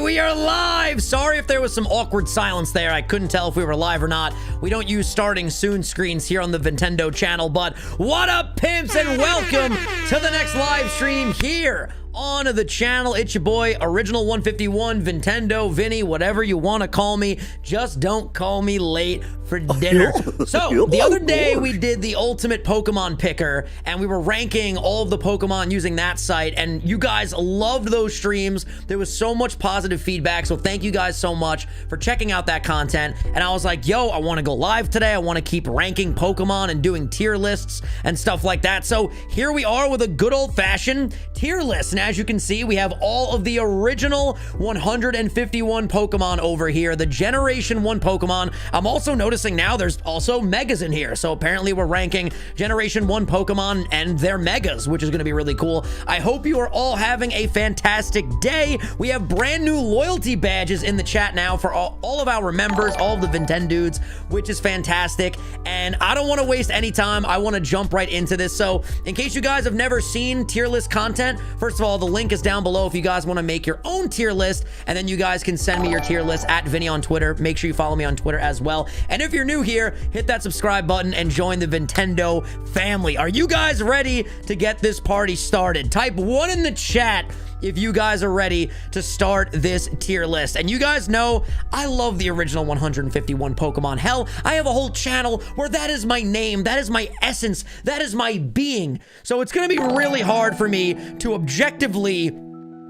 we are live. Sorry if there was some awkward silence there. I couldn't tell if we were live or not. We don't use starting soon screens here on the Vintendo channel, but what up, pimps, and welcome to the next live stream here on the channel. It's your boy, Original 151, Vintendo, Vinny, whatever you want to call me. Just don't call me late for dinner. So, the other day we did the ultimate Pokemon picker, and we were ranking all of the Pokemon using that site, and you guys loved those streams. There was so much positive feedback, so thank you guys so much for checking out that content. And I was like, yo, I want to go live today. I want to keep ranking Pokemon and doing tier lists and stuff like that. So here we are with a good old-fashioned tier list. And as you can see, we have all of the original 151 Pokemon over here, the Generation 1 Pokemon. I'm also noticing now there's also Megas in here. So apparently we're ranking Generation 1 Pokemon and their Megas, which is going to be really cool. I hope you are all having a fantastic day. We have brand new loyalty badges in the chat now for all of our members, all of the Vintendudes, which is fantastic. And I don't want to waste any time. I want to jump right into this. So in case you guys have never seen tier list content, first of all, the link is down below if you guys want to make your own tier list, and then you guys can send me your tier list at Vinny on Twitter. Make sure you follow me on Twitter as well. And if you're new here, hit that subscribe button and join the Vintendo family. Are you guys ready to get this party started? Type 1 in the chat if you guys are ready to start this tier list. And you guys know I love the original 151 Pokemon. Hell, I have a whole channel where that is my name, that is my essence, that is my being. So it's gonna be really hard for me to objectively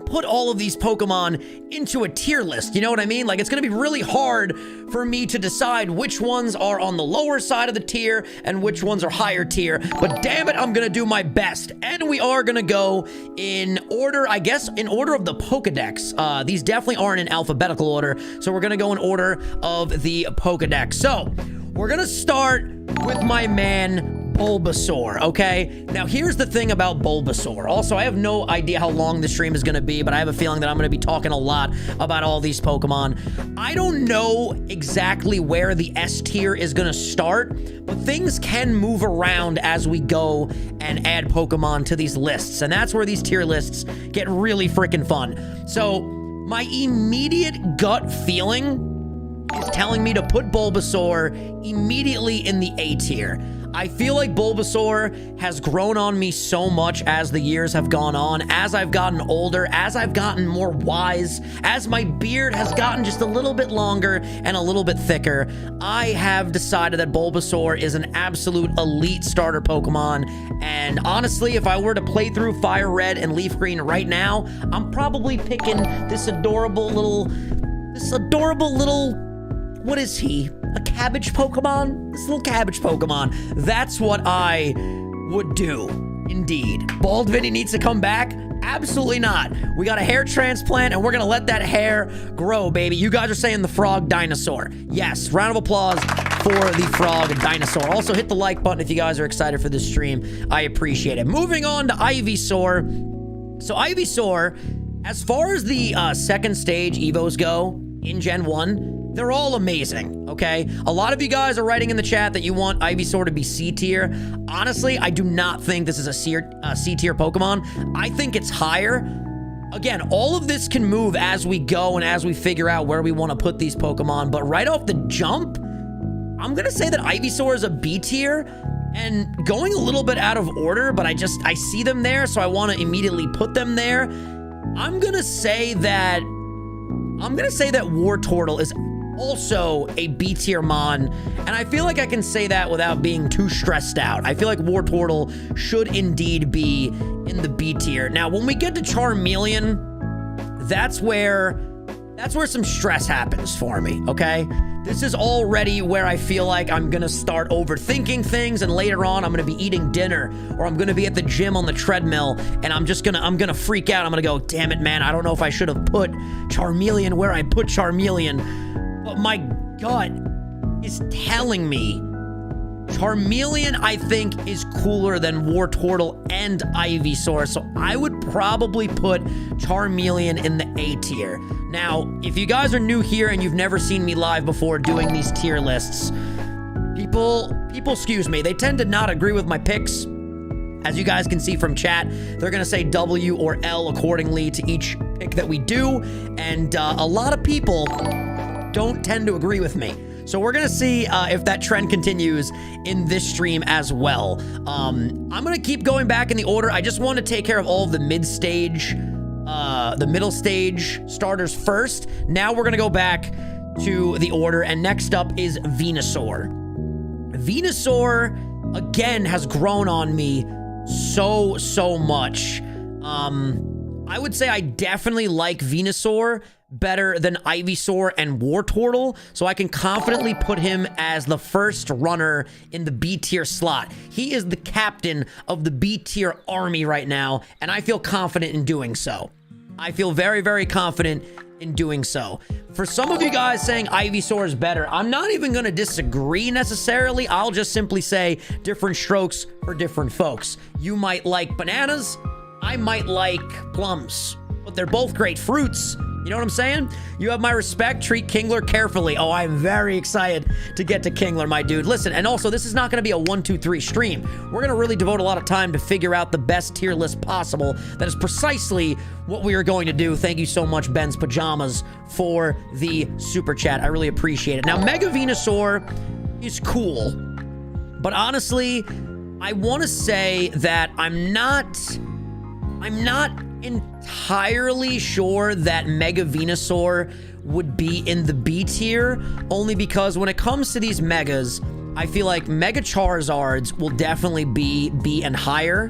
put all of these Pokemon into a tier list. You know what I mean? Like, it's gonna be really hard for me to decide which ones are on the lower side of the tier and which ones are higher tier, but damn it, I'm gonna do my best. And we are gonna go in order, I guess, in order of the Pokedex. These definitely aren't in alphabetical order, so we're gonna go in order of the Pokedex. So, we're gonna start with my man, Bulbasaur, okay? Now, here's the thing about Bulbasaur. Also, I have no idea how long this stream is going to be, but I have a feeling that I'm going to be talking a lot about all these Pokemon. I don't know exactly where the S tier is going to start, but things can move around as we go and add Pokemon to these lists, and that's where these tier lists get really freaking fun. So, my immediate gut feeling is telling me to put Bulbasaur immediately in the A tier. I feel like Bulbasaur has grown on me so much as the years have gone on, as I've gotten older, as I've gotten more wise, as my beard has gotten just a little bit longer and a little bit thicker. I have decided that Bulbasaur is an absolute elite starter Pokemon, and honestly, if I were to play through Fire Red and Leaf Green right now, I'm probably picking this adorable little, what is he? A cabbage Pokemon? This little cabbage Pokemon. That's what I would do, indeed. Bald Vinny needs to come back? Absolutely not. We got a hair transplant, and we're gonna let that hair grow, baby. You guys are saying the frog dinosaur. Yes, round of applause for the frog dinosaur. Also, hit the like button if you guys are excited for this stream. I appreciate it. Moving on to Ivysaur. So Ivysaur, as far as the second stage Evos go in Gen 1, they're all amazing, okay? A lot of you guys are writing in the chat that you want Ivysaur to be C tier. Honestly, I do not think this is a C tier Pokemon. I think it's higher. Again, all of this can move as we go and as we figure out where we want to put these Pokemon, but right off the jump, I'm gonna say that Ivysaur is a B tier, and going a little bit out of order, but I see them there, so I want to immediately put them there. I'm gonna say that Wartortle is also a B tier mon, and I feel like I can say that without being too stressed out. I feel like Wartortle should indeed be in the B tier. Now, when we get to Charmeleon, that's where some stress happens for me, okay? This is already where I feel like I'm gonna start overthinking things, and later on I'm gonna be eating dinner, or I'm gonna be at the gym on the treadmill, and I'm gonna freak out. I'm gonna go, damn it, man, I don't know if I should have put Charmeleon where I put Charmeleon. But my gut is telling me Charmeleon, I think, is cooler than Wartortle and Ivysaur, so I would probably put Charmeleon in the A tier. Now, if you guys are new here and you've never seen me live before doing these tier lists, people, excuse me, they tend to not agree with my picks. As you guys can see from chat, they're going to say W or L accordingly to each pick that we do. And a lot of people don't tend to agree with me. So we're going to see if that trend continues in this stream as well. I'm going to keep going back in the order. I just want to take care of all of the mid-stage, the middle stage starters first. Now we're going to go back to the order. And next up is Venusaur. Venusaur, again, has grown on me so much. I would say I definitely like Venusaur better than Ivysaur and Wartortle, so I can confidently put him as the first runner in the B tier slot. He is the captain of the B tier army right now, and I feel confident in doing so. I feel very confident in doing so. For some of you guys saying Ivysaur is better, I'm not even going to disagree necessarily. I'll just simply say different strokes for different folks. You might like bananas, I might like plums, but they're both great fruits. You know what I'm saying? You have my respect. Treat Kingler carefully. Oh, I'm very excited to get to Kingler, my dude. Listen, and also, this is not going to be a 1, 2, 3 stream. We're going to really devote a lot of time to figure out the best tier list possible. That is precisely what we are going to do. Thank you so much, Ben's Pajamas, for the super chat. I really appreciate it. Now, Mega Venusaur is cool, but honestly, I want to say that I'm not entirely sure that Mega Venusaur would be in the B tier, only because when it comes to these megas, I feel like Mega Charizards will definitely be B and higher,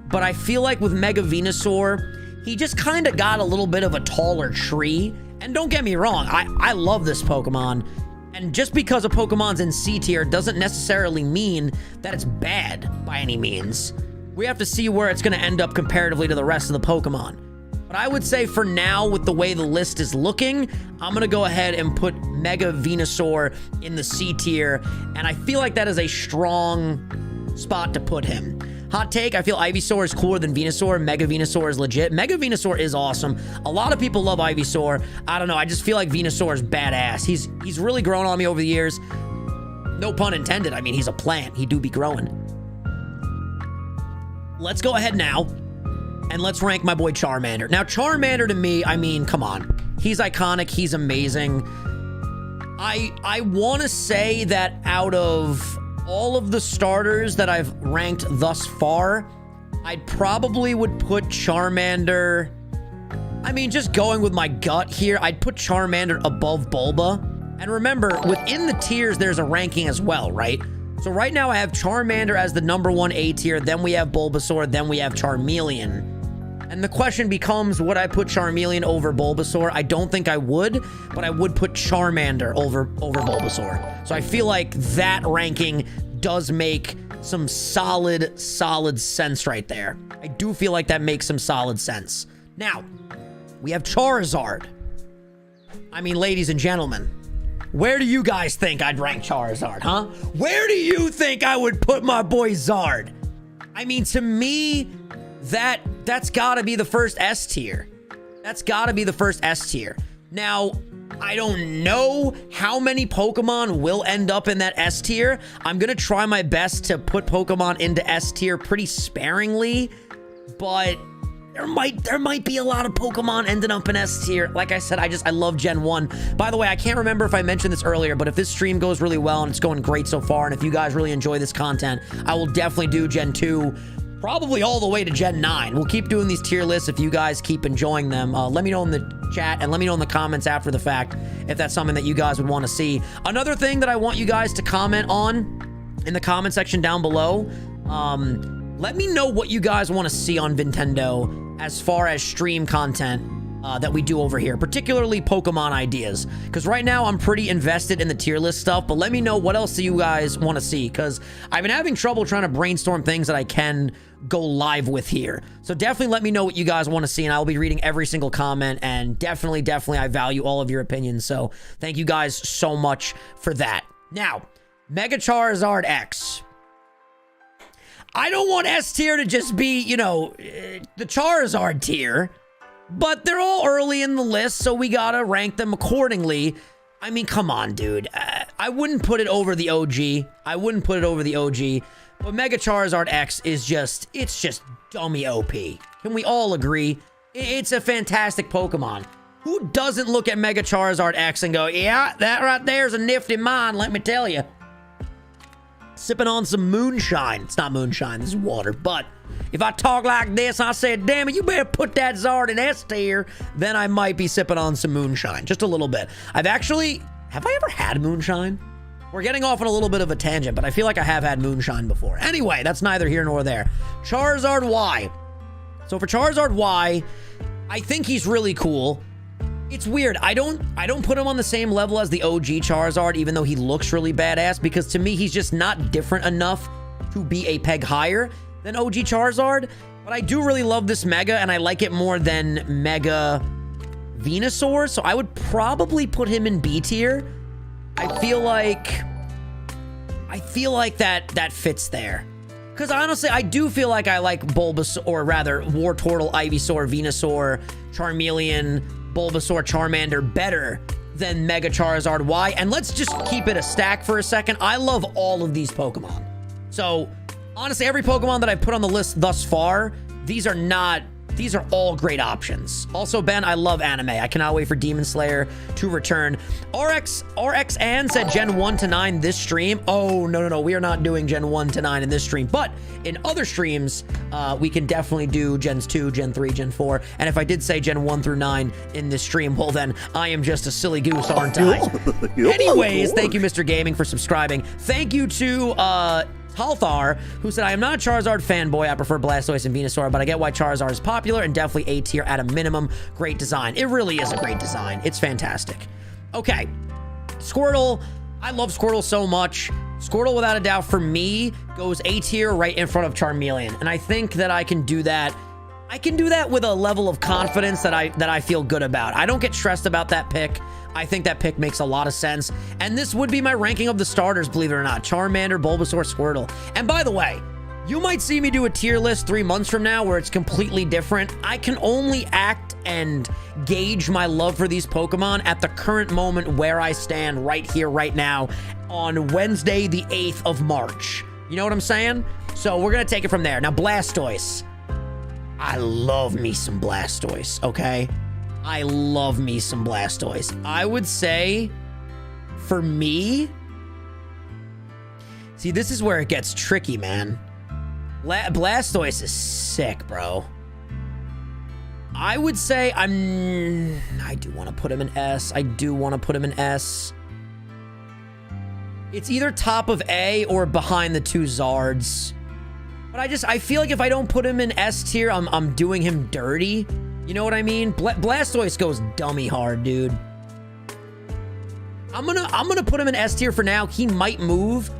but I feel like with Mega Venusaur, he just kind of got a little bit of a taller tree. And don't get me wrong, I love this Pokemon, and just because a Pokemon's in C tier doesn't necessarily mean that it's bad by any means. We have to see where it's going to end up comparatively to the rest of the Pokemon. But I would say for now, with the way the list is looking, I'm going to go ahead and put Mega Venusaur in the C tier. And I feel like that is a strong spot to put him. Hot take, I feel Ivysaur is cooler than Venusaur. Mega Venusaur is legit. Mega Venusaur is awesome. A lot of people love Ivysaur. I don't know. I just feel like Venusaur is badass. He's really grown on me over the years. No pun intended. I mean, he's a plant. He do be growing. Let's go ahead now, and let's rank my boy Charmander. Now, Charmander to me, I mean, come on. He's iconic. He's amazing. I want to say that out of all of the starters that I've ranked thus far, I probably would put Charmander... I mean, just going with my gut here, I'd put Charmander above Bulba. And remember, within the tiers, there's a ranking as well, right? So right now I have Charmander as the #1 A tier, then we have Bulbasaur, then we have Charmeleon. And the question becomes, would I put Charmeleon over Bulbasaur? I don't think I would, but I would put Charmander over Bulbasaur. So I feel like that ranking does make some solid sense right there. I do feel like that makes some solid sense. Now, we have Charizard. I mean, ladies and gentlemen, where do you guys think I'd rank Charizard, huh? Where do you think I would put my boy Zard? I mean, to me, that's gotta be the first S tier. That's gotta be the first S tier. Now, I don't know how many Pokemon will end up in that S tier. I'm gonna try my best to put Pokemon into S tier pretty sparingly, but there might be a lot of Pokemon ending up in S tier. Like I said, I love Gen 1. By the way, I can't remember if I mentioned this earlier, but if this stream goes really well and it's going great so far, and if you guys really enjoy this content, I will definitely do Gen 2, probably all the way to Gen 9. We'll keep doing these tier lists if you guys keep enjoying them. Let me know in the chat and let me know in the comments after the fact if that's something that you guys would want to see. Another thing that I want you guys to comment on in the comment section down below, let me know what you guys want to see on Nintendo as far as stream content that we do over here, particularly Pokemon ideas. Because right now I'm pretty invested in the tier list stuff, but let me know what else do you guys want to see, because I've been having trouble trying to brainstorm things that I can go live with here. So definitely let me know what you guys want to see, and I'll be reading every single comment, and definitely I value all of your opinions. So thank you guys so much for that. Now, Mega Charizard X. I don't want S tier to just be, you know, the Charizard tier, but they're all early in the list, so we gotta rank them accordingly. I mean, come on, dude. I wouldn't put it over the OG. I wouldn't put it over the OG. But Mega Charizard X is just, it's just dummy OP. Can we all agree? It's a fantastic Pokemon. Who doesn't look at Mega Charizard X and go, yeah, that right there's a nifty mine, let me tell you. Sipping on some moonshine. It's not moonshine, this is water. But if I talk like this, I said, damn it, you better put that Zard in S tier, then I might be sipping on some moonshine. Just a little bit. Have I ever had moonshine? We're getting off on a little bit of a tangent, but I feel like I have had moonshine before. Anyway, that's neither here nor there. Charizard Y. So for Charizard Y, I think he's really cool. It's weird. I don't put him on the same level as the OG Charizard, even though he looks really badass, because to me, he's just not different enough to be a peg higher than OG Charizard. But I do really love this Mega, and I like it more than Mega Venusaur, so I would probably put him in B tier. I feel like that fits there. Because honestly, I do feel like I like Bulbasaur, or rather, Wartortle, Ivysaur, Venusaur, Charmeleon, Bulbasaur, Charmander better than Mega Charizard Y. And let's just keep it a stack for a second. I love all of these Pokemon. So, honestly, every Pokemon that I've put on the list thus far, these are all great options. Also, Ben, I love anime. I cannot wait for Demon Slayer to return. RX Ann said Gen 1 to 9 this stream. Oh, no. We are not doing Gen 1 to 9 in this stream. But in other streams, we can definitely do Gens 2, Gen 3, Gen 4. And if I did say Gen 1 through 9 in this stream, well, then I am just a silly goose, aren't I? Anyways, thank you, Mr. Gaming, for subscribing. Thank you to... Halthar, who said, I am not a Charizard fanboy. I prefer Blastoise and Venusaur, but I get why Charizard is popular and definitely A tier at a minimum. Great design. It really is a great design. It's fantastic. Okay. Squirtle. I love Squirtle so much. Squirtle, without a doubt, for me, goes A tier right in front of Charmeleon. And I think that I can do that. I can do that with a level of confidence that I feel good about. I don't get stressed about that pick. I think that pick makes a lot of sense. And this would be my ranking of the starters, believe it or not. Charmander, Bulbasaur, Squirtle. And by the way, you might see me do a tier list 3 months from now where it's completely different. I can only act and gauge my love for these Pokemon at the current moment where I stand right here, right now, on Wednesday, the 8th of March. You know what I'm saying? So we're going to take it from there. Now, Blastoise. I love me some Blastoise, okay? I love me some Blastoise. I would say, for me... See, this is where it gets tricky, man. Blastoise is sick, bro. I would say I do want to put him in S. I do want to put him in S. It's either top of A or behind the 2 Zards. But I feel like if I don't put him in S tier, I'm doing him dirty. You know what I mean? Blastoise goes dummy hard, dude. I'm gonna put him in S tier for now. He might move.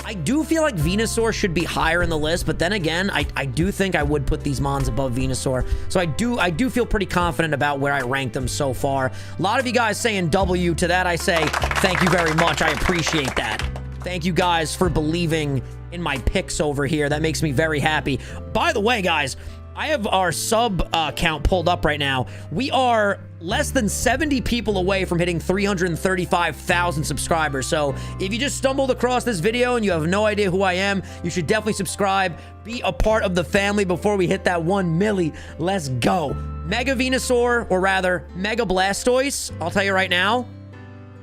I do feel like Venusaur should be higher in the list, but then again, I do think I would put these Mons above Venusaur. So I do feel pretty confident about where I rank them so far. A lot of you guys saying W. To that I say thank you very much. I appreciate that. Thank you guys for believing in my picks over here. That makes me very happy. By the way, guys, I have our sub count pulled up right now. We are less than 70 people away from hitting 335,000 subscribers. So if you just stumbled across this video and you have no idea who I am, you should definitely subscribe. Be a part of the family before we hit that 1 milli. Let's go. Mega Venusaur, or rather, Mega Blastoise. I'll tell you right now,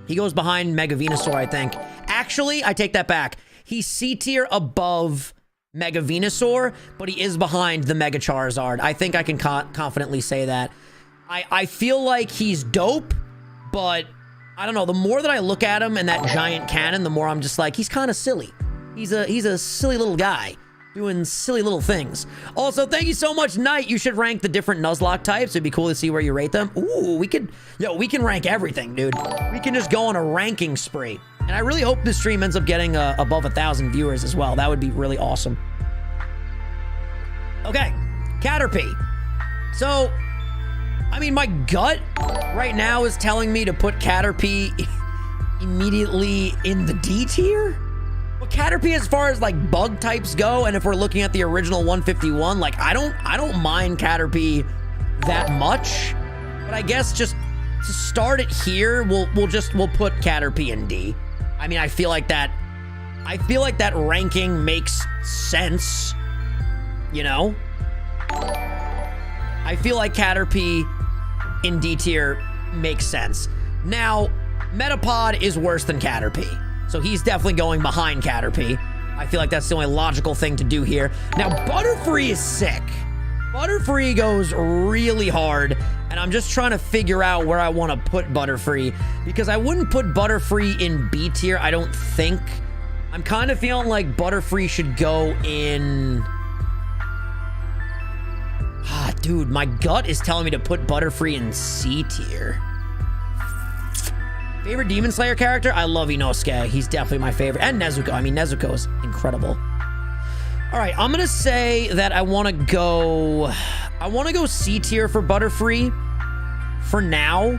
he goes behind Mega Venusaur, I think. Actually, I take that back. He's C tier above Mega Venusaur, but he is behind the Mega Charizard. I think I can confidently say that. I feel like he's dope, but I don't know. The more that I look at him and that giant cannon, the more I'm just like, he's kind of silly. He's a silly little guy doing silly little things. Also, thank you so much, Knight. You should rank the different Nuzlocke types. It'd be cool to see where you rate them. Ooh, we can rank everything, dude. We can just go on a ranking spree. And I really hope this stream ends up getting above 1,000 viewers as well. That would be really awesome. Okay, Caterpie. So, I mean, my gut right now is telling me to put Caterpie immediately in the D tier. But Caterpie, as far as like bug types go, and if we're looking at the original 151, like I don't mind Caterpie that much. But I guess just to start it here, we'll put Caterpie in D. I mean, I feel like that I feel like that ranking makes sense, you know? I feel like Caterpie in D tier makes sense. Now, Metapod is worse than Caterpie, so he's definitely going behind Caterpie. I feel like that's the only logical thing to do here. Now, Butterfree is sick. Butterfree goes really hard, and I'm just trying to figure out where I want to put Butterfree, because I wouldn't put Butterfree in B tier, I don't think. I'm kind of feeling like Butterfree should go in... Ah, dude, my gut is telling me to put Butterfree in C tier. Favorite Demon Slayer character? I love Inosuke. He's definitely my favorite. And Nezuko. I mean, Nezuko is incredible. All right, I'm gonna say that I want to go C tier for Butterfree for now,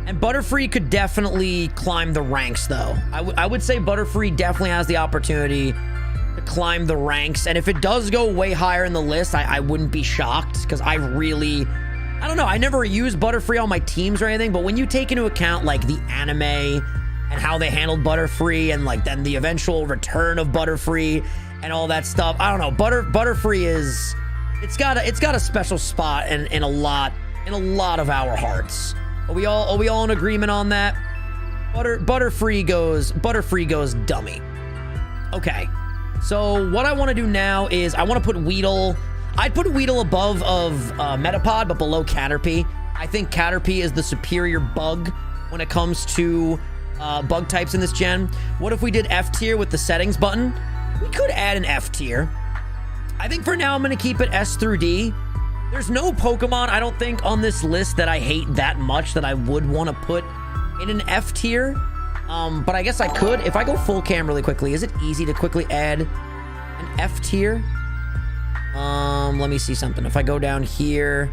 and Butterfree could definitely climb the ranks though. I would say Butterfree definitely has the opportunity to climb the ranks, and if it does go way higher in the list, I wouldn't be shocked, because I don't know, I never use Butterfree on my teams or anything, but when you take into account like the anime and how they handled Butterfree, and like then the eventual return of Butterfree and all that stuff, I don't know. Butterfree is it's got a special spot in a lot of our hearts. Are we all in agreement on that? Butterfree goes dummy. Okay. So what I want to do now is I want to put Weedle. I'd put Weedle above of Metapod, but below Caterpie. I think Caterpie is the superior bug when it comes to bug types in this gen. What if we did F tier with the settings button? We could add an F tier. I think for now I'm going to keep it S through D. There's no Pokemon, I don't think, on this list that I hate that much that I would want to put in an F tier. But I guess I could. If I go full cam really quickly, is it easy to quickly add an F tier? Let me see something. If I go down here,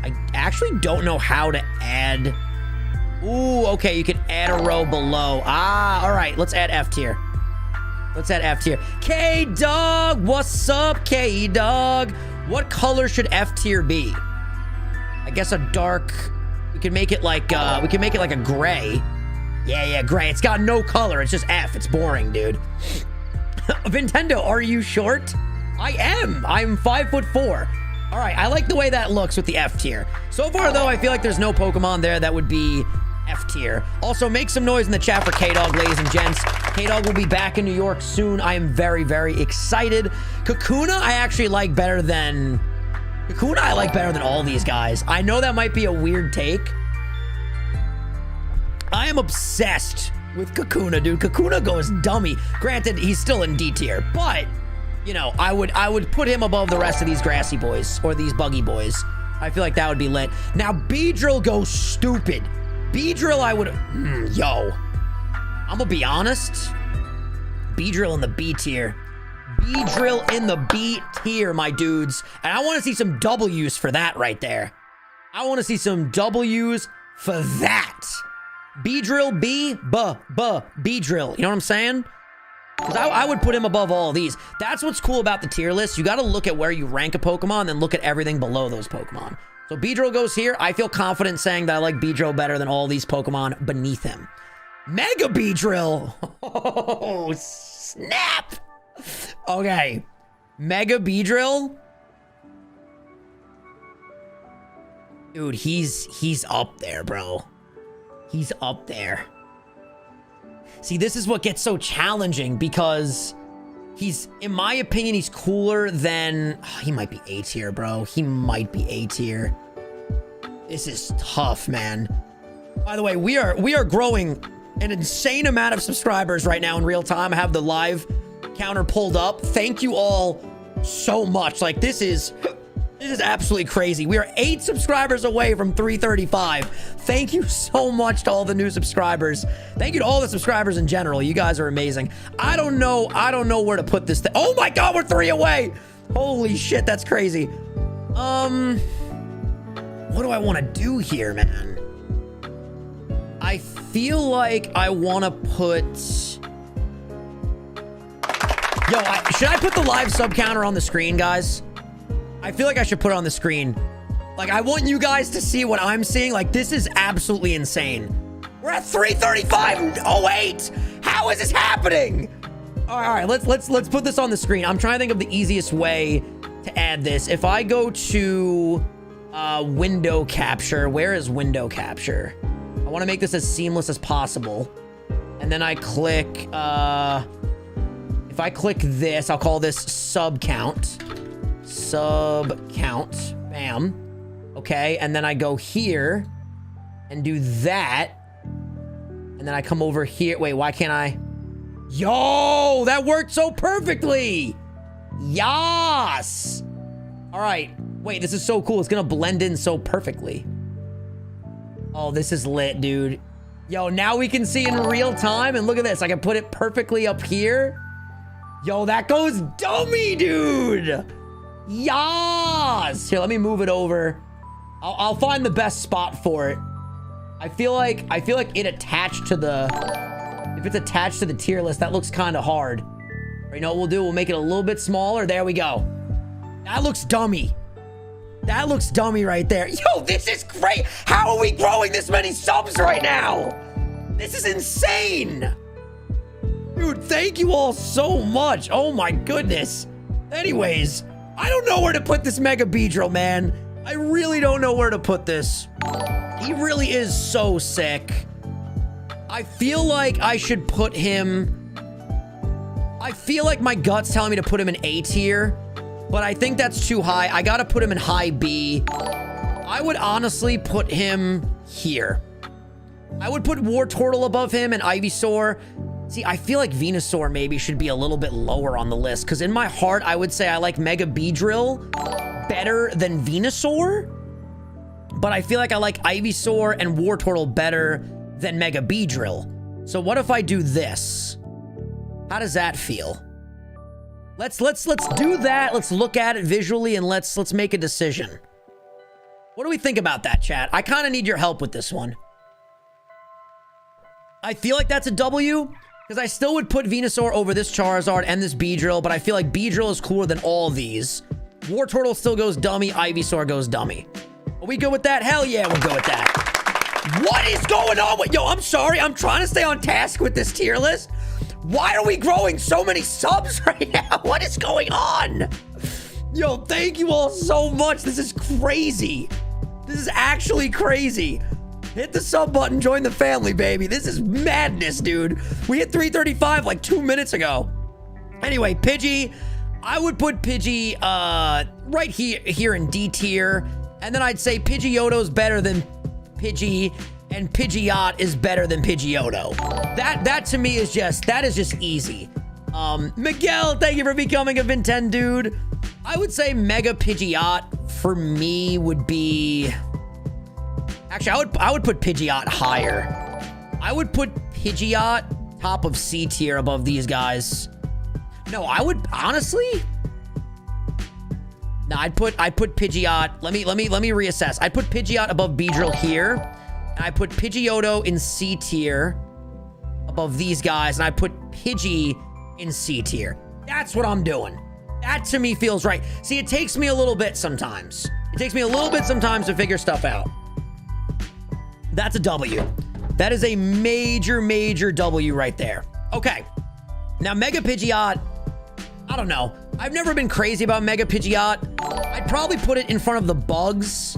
I actually don't know how to add. Ooh, okay, you can add a row below. Ah, all right, let's add F tier. Let's add F tier. K-Dog, what's up, K-Dog? What color should F tier be? I guess a dark. We can make it like a gray. Yeah, gray. It's got no color. It's just F. It's boring, dude. Nintendo, are you short? I am. I'm 5'4". All right, I like the way that looks with the F tier. So far, though, I feel like there's no Pokemon there that would be F tier. Also, make some noise in the chat for K-Dog, ladies and gents. K-Dog will be back in New York soon. I am very, very excited. Kakuna, I actually like better than... Kakuna, I like better than all these guys. I know that might be a weird take. I am obsessed with Kakuna, dude. Kakuna goes dummy. Granted, he's still in D tier, but, you know, I would put him above the rest of these grassy boys, or these buggy boys. I feel like that would be lit. Now, Beedrill goes stupid. Beedrill, I would... yo. I'm gonna be honest. Beedrill in the B tier. Beedrill in the B tier, my dudes. And I want to see some W's for that right there. I want to see some W's for that. Beedrill, Beedrill. You know what I'm saying? Because I would put him above all of these. That's what's cool about the tier list. You got to look at where you rank a Pokemon, then look at everything below those Pokemon. So Beedrill goes here. I feel confident saying that I like Beedrill better than all these Pokemon beneath him. Mega Beedrill. Oh, snap. Okay. Mega Beedrill. Dude, he's up there, bro. He's up there. See, this is what gets so challenging because he's, in my opinion, he's cooler than... Oh, he might be A tier, bro. He might be A tier. This is tough, man. By the way, we are growing an insane amount of subscribers right now in real time. I have the live counter pulled up. Thank you all so much. Like, this is absolutely crazy. We are 8 subscribers away from 335. Thank you so much to all the new subscribers. Thank you to all the subscribers in general. You guys are amazing. I don't know where to put this. Oh my God, we're 3 away. Holy shit, that's crazy. What do I want to do here, man? I feel like I want to put... Yo, should I put the live sub counter on the screen, guys? I feel like I should put it on the screen. Like, I want you guys to see what I'm seeing. Like, this is absolutely insane. We're at 335.08. How is this happening? All right, let's put this on the screen. I'm trying to think of the easiest way to add this. If I go to window capture, where is window capture? I want to make this as seamless as possible. And then I click, if I click this, I'll call this sub count. Bam. Okay, and then I go here and do that. And then I come over here. Wait, why can't I? Yo, that worked so perfectly. Yas. All right. Wait, this is so cool. It's going to blend in so perfectly. Oh, this is lit, dude. Yo, now we can see in real time. And look at this. I can put it perfectly up here. Yo, that goes dummy, dude. Yas. Here, let me move it over. I'll find the best spot for it. I feel like it attached to the... If it's attached to the tier list, that looks kind of hard. You know what we'll do? We'll make it a little bit smaller. There we go. That looks dummy. That looks dummy right there. Yo, this is great. How are we growing this many subs right now? This is insane. Dude, thank you all so much. Oh my goodness. Anyways, I don't know where to put this Mega Beedrill, man. I really don't know where to put this. He really is so sick. I feel like I should put him... I feel like my gut's telling me to put him in A tier, but I think that's too high. I gotta put him in high B. I would honestly put him here. I would put Wartortle above him and Ivysaur. See, I feel like Venusaur maybe should be a little bit lower on the list, because in my heart, I would say I like Mega Beedrill better than Venusaur, but I feel like I like Ivysaur and Wartortle better than Mega Beedrill. So what if I do this? How does that feel? Let's do that. Let's look at it visually and let's make a decision. What do we think about that, chat? I kind of need your help with this one. I feel like that's a W, because I still would put Venusaur over this Charizard and this Beedrill, but I feel like Beedrill is cooler than all these. Wartortle still goes dummy. Ivysaur goes dummy. Are we good with that? Hell yeah, we're good with that. What is going on with... Yo, I'm sorry. I'm trying to stay on task with this tier list. Why are we growing so many subs right now? What is going on? Yo, thank you all so much. This is crazy. This is actually crazy. Hit the sub button. Join the family, baby. This is madness, dude. We hit 335 like 2 minutes ago. Anyway, Pidgey. I would put Pidgey right here in D tier. And then I'd say Pidgeotto's better than Pidgey, and Pidgeot is better than Pidgeotto. That to me is just, that is just easy. Miguel, thank you for becoming a Vinten dude. I would say Mega Pidgeot for me would be... Actually, I would put Pidgeot higher. I would put Pidgeot top of C tier above these guys. No, I would honestly... No, I'd put Pidgeot. Let me reassess. I'd put Pidgeot above Beedrill here. And I put Pidgeotto in C tier above these guys, and I put Pidgey in C tier. That's what I'm doing. That to me feels right. See, it takes me a little bit sometimes. It takes me a little bit sometimes to figure stuff out. That's a W. That is a major, major W right there. Okay. Now, Mega Pidgeot, I don't know. I've never been crazy about Mega Pidgeot. I'd probably put it in front of the bugs.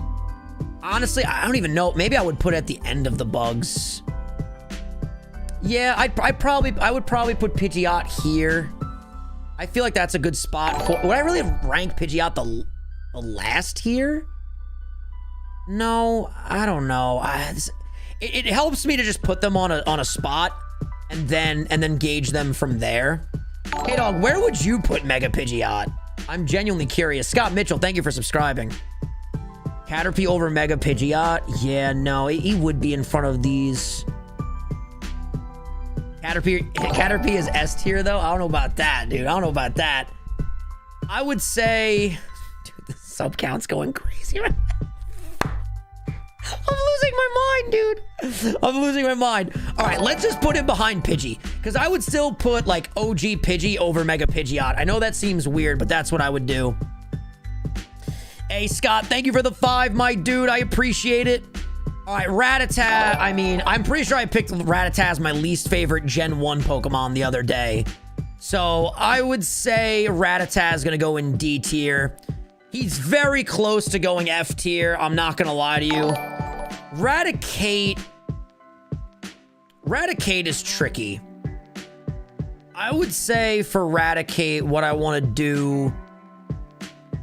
Honestly, I don't even know. Maybe I would put it at the end of the bugs. Yeah, I would probably put Pidgeot here. I feel like that's a good spot for... Would I really rank Pidgeot the last here? No, I don't know. It helps me to just put them on a spot and then gauge them from there. Hey dog, where would you put Mega Pidgeot? I'm genuinely curious. Scott Mitchell, thank you for subscribing. Caterpie over Mega Pidgeot? Yeah, no, he would be in front of these. Caterpie is S tier though? I don't know about that, dude. I don't know about that. I would say... Dude, the sub count's going crazy right now. I'm losing my mind, dude. I'm losing my mind. All right, let's just put him behind Pidgey, because I would still put like OG Pidgey over Mega Pidgeot. I know that seems weird, but that's what I would do. Hey, Scott, thank you for the 5, my dude. I appreciate it. All All right, Rattata. I mean, I'm pretty sure I picked Rattata as my least favorite Gen 1 Pokemon the other day. So I would say Rattata is going to go in D tier. He's very close to going F tier. I'm not going to lie to you. Raticate is tricky. I would say for Raticate, what I want to do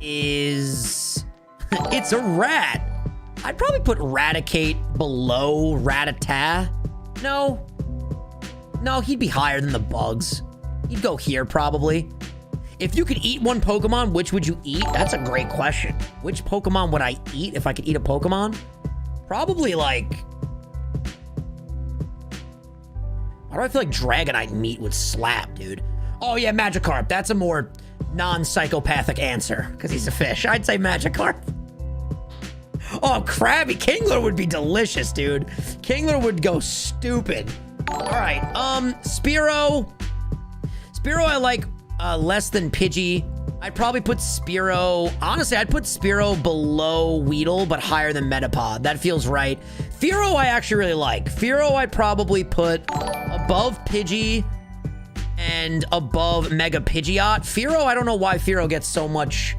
is... it's a rat. I'd probably put Raticate below Rattata. No, he'd be higher than the bugs. He'd go here, probably. If you could eat one Pokemon, which would you eat? That's a great question. Which Pokemon would I eat if I could eat a Pokemon? Probably, like... why do I feel like Dragonite meat would slap, dude? Oh, yeah, Magikarp. That's a more non-psychopathic answer, because he's a fish. I'd say Magikarp. Oh, Krabby. Kingler would be delicious, dude. Kingler would go stupid. All right, Spearow. Spearow I like less than Pidgey. I'd probably put Spearow... honestly, I'd put Spearow below Weedle, but higher than Metapod. That feels right. Fearow I actually really like. Fearow I'd probably put above Pidgey and above Mega Pidgeot. Fearow, I don't know why Fearow gets so much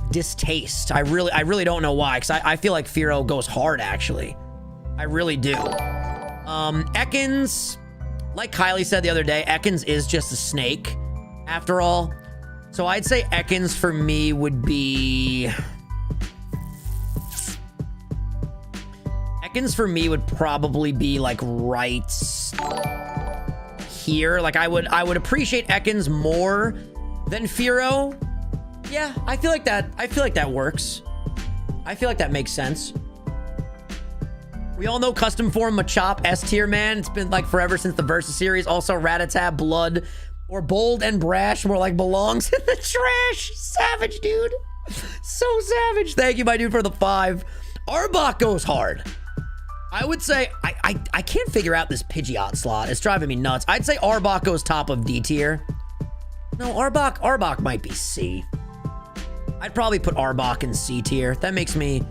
distaste. I really don't know why, because I feel like Fearow goes hard, actually. I really do. Ekans, like Kylie said the other day, Ekans is just a snake, after all. So I'd say Ekans for me would be... Ekans for me would probably be like right here. Like I would appreciate Ekans more than Fearow. Yeah, I feel like that works. I feel like that makes sense. We all know custom form Machop S tier, man. It's been like forever since the Versus series. Also Rattata, Blood, or Bold and Brash more like belongs in the trash. Savage, dude. So savage. Thank you, my dude, for the 5. Arbok goes hard. I would say, I can't figure out this Pidgeot slot. It's driving me nuts. I'd say Arbok goes top of D tier. No, Arbok might be C. I'd probably put Arbok in C tier. That makes me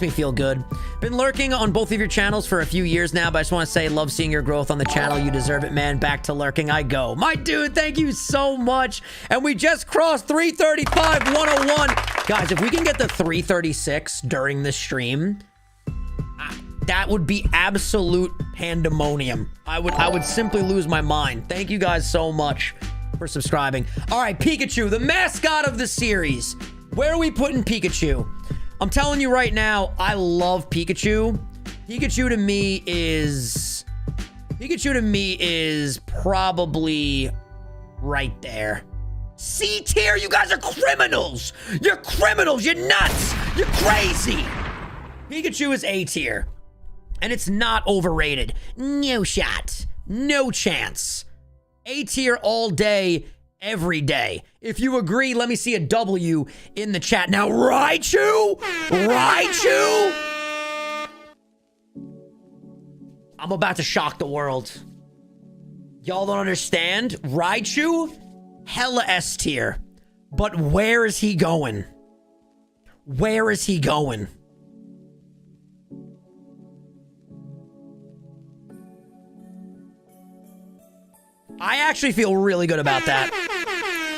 feel good. Been lurking on both of your channels for a few years now, but I just want to say, love seeing your growth on the channel. You deserve it, man. Back to lurking I go. My dude, thank you so much. And we just crossed 335 101. Guys, if we can get the 336 during this stream, that would be absolute pandemonium. I would simply lose my mind. Thank you guys so much for subscribing. All right, Pikachu, the mascot of the series. Where are we putting Pikachu? I'm telling you right now, I love Pikachu. Pikachu to me is probably right there. C tier, you guys are criminals. You're criminals. You're nuts. You're crazy. Pikachu is A tier. And it's not overrated. No shot. No chance. A tier all day, every day. If you agree, let me see a W in the chat. Now, Raichu? Raichu? I'm about to shock the world. Y'all don't understand? Raichu? Hella S tier. But where is he going? Where is he going? I actually feel really good about that.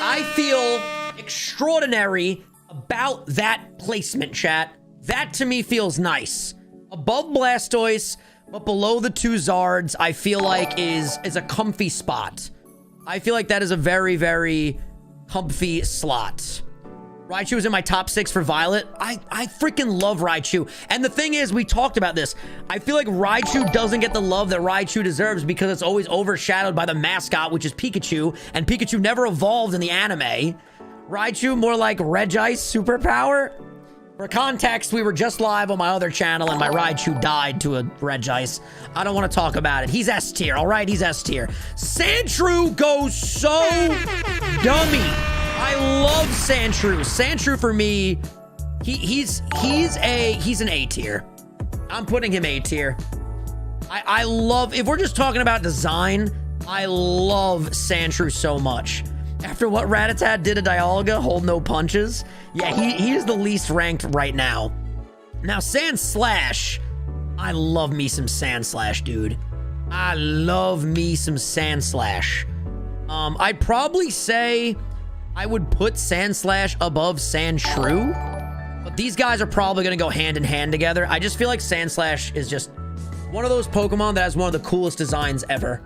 I feel extraordinary about that placement, chat. That to me feels nice. Above Blastoise, but below the 2 Zards, I feel like is a comfy spot. I feel like that is a very, very comfy slot. Raichu is in my top 6 for Violet. I freaking love Raichu. And the thing is, we talked about this. I feel like Raichu doesn't get the love that Raichu deserves because it's always overshadowed by the mascot, which is Pikachu. And Pikachu never evolved in the anime. Raichu more like Regice superpower. For context, we were just live on my other channel and my Raichu died to a Regice. I don't want to talk about it. He's S tier, all right? He's S tier. Sandshrew goes so dummy. I love Sandshrew. Sandshrew for me, he's an A tier. I'm putting him A tier. I love, if we're just talking about design, I love Sandshrew so much. After what Rattata did to Dialga, hold no punches. Yeah, he is the least ranked right now. Now, Sandslash, I love me some Sandslash, dude. I love me some Sandslash. I'd probably say I would put Sandslash above Sandshrew, but these guys are probably going to go hand in hand together. I just feel like Sandslash is just one of those Pokemon that has one of the coolest designs ever.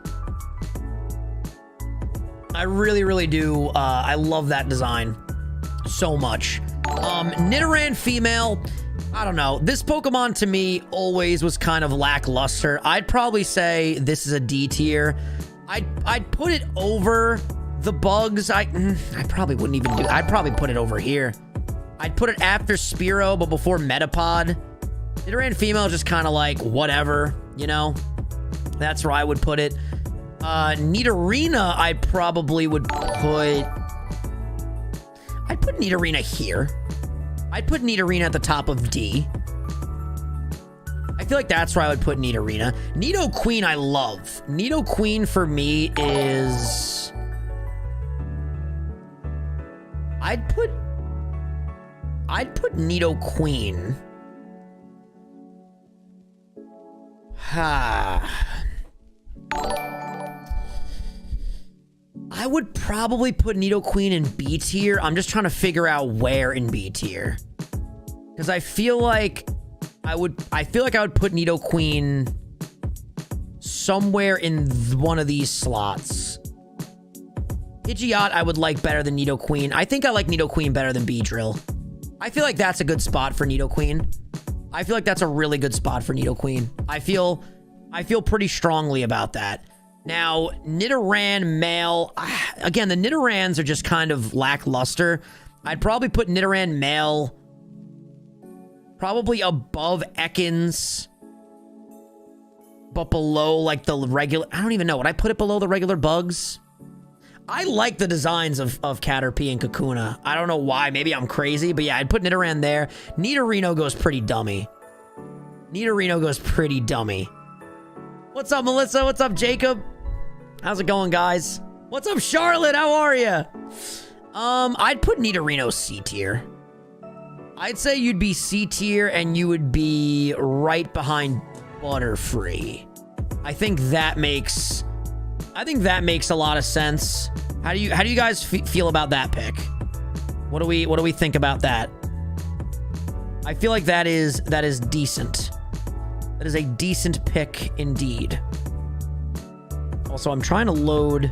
I really, really do. I love that design so much. Nidoran female, I don't know. This Pokemon to me always was kind of lackluster. I'd probably say this is a D tier. I'd put it over the bugs. I probably wouldn't even do. I'd probably put it over here. I'd put it after Spearow, but before Metapod. Nidoran female is just kind of like whatever, you know. That's where I would put it. Nidorina, I probably would put. I'd put Nidorina here. I'd put Nidorina at the top of D. I feel like that's where I would put Nidorina. Nidoqueen I love. Nidoqueen for me is... I'd put Nidoqueen. I would probably put Nidoqueen in B tier. I'm just trying to figure out where in B tier. Because I feel like I would put Nidoqueen somewhere in one of these slots. Pidgeot I would like better than Nidoqueen. I think I like Nidoqueen better than Beedrill. I feel like that's a good spot for Nidoqueen. I feel like that's a really good spot for Nidoqueen. I feel pretty strongly about that. Now, Nidoran male, again, the Nidorans are just kind of lackluster. I'd probably put Nidoran male probably above Ekans, but below like the regular, I don't even know. Would I put it below the regular bugs? I like the designs of Caterpie and Kakuna. I don't know why. Maybe I'm crazy, but yeah, I'd put Nidoran there. Nidorino goes pretty dummy. Nidorino goes pretty dummy. What's up, Melissa? What's up, Jacob? How's it going, guys? What's up, Charlotte? How are you? I'd put Nidorino C tier. I'd say you'd be C tier and you would be right behind Butterfree. I think that makes a lot of sense. How do you guys feel about that pick? What do we think about that? I feel like that is decent. That is a decent pick indeed. Also, I'm trying to load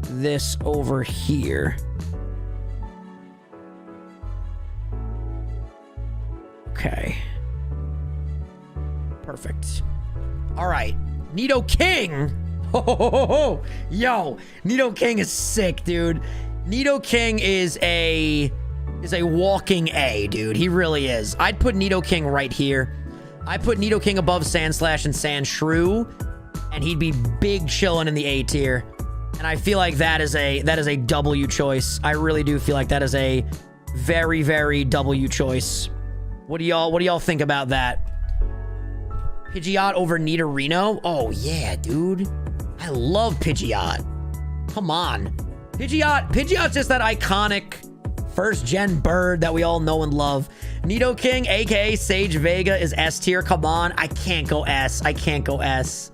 this over here. Okay. Perfect. All right. Nidoking. Oh, yo, Nidoking is sick, dude. Nidoking is a walking A, dude. He really is. I'd put Nidoking right here. I put Nidoking above Sandslash and Sandshrew, and he'd be big chilling in the A tier. And I feel like that is a W choice. I really do feel like that is a very, very W choice. What do y'all think about that? Pidgeot over Nidorino? Oh yeah, dude. I love Pidgeot. Come on. Pidgeot's just that iconic first-gen bird that we all know and love. Nidoking, aka Sage Vega, is S tier. Come on. I can't go S. I can't go S.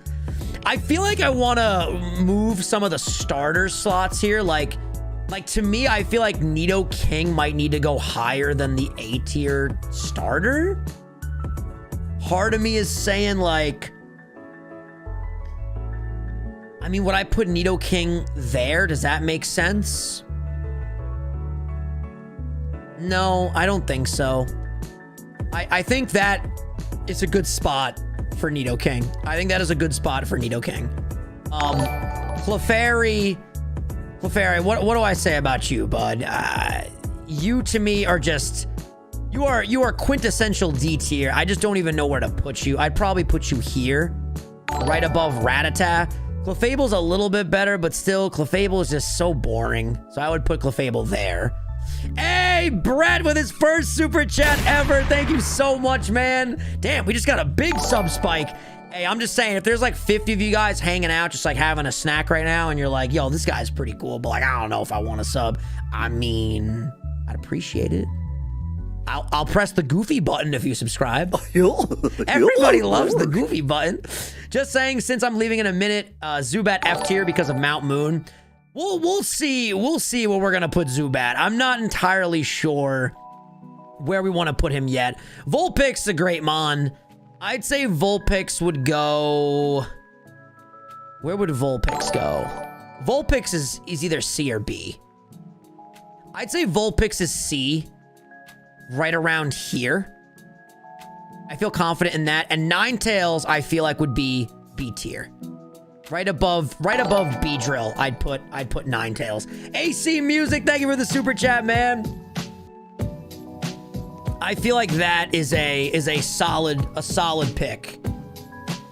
I feel like I want to move some of the starter slots here. Like to me, I feel like Nidoking might need to go higher than the A tier starter. Part of me is saying like, I mean, would I put Nidoking there? Does that make sense? No, I don't think so. I think that it's a good spot for Nidoking. I think that is a good spot for Nidoking. Clefairy, what do I say about you, bud? You to me are just, you are quintessential D tier. I just don't even know where to put you. I'd probably put you here, right above Rattata. Clefable's a little bit better, but still, Clefable is just so boring. So I would put Clefable there. Hey, Brett with his first super chat ever. Thank you so much, man. Damn, we just got a big sub spike. Hey, I'm just saying, if there's like 50 of you guys hanging out, just like having a snack right now, and you're like, yo, this guy's pretty cool, but like, I don't know if I want to sub. I mean, I'd appreciate it. I'll press the Goofy button if you subscribe. Everybody loves the Goofy button. Just saying, since I'm leaving in a minute, Zubat F tier because of Mount Moon. We'll see where we're gonna put Zubat. I'm not entirely sure where we want to put him yet. Vulpix, a great mon. I'd say Vulpix would go. Where would Vulpix go? Vulpix is either C or B. I'd say Vulpix is C, right around here. I feel confident in that. And Ninetales, I feel like would be B tier. Right above Beedrill, I'd put Ninetales. AC Music, thank you for the super chat, man. I feel like that is a solid pick.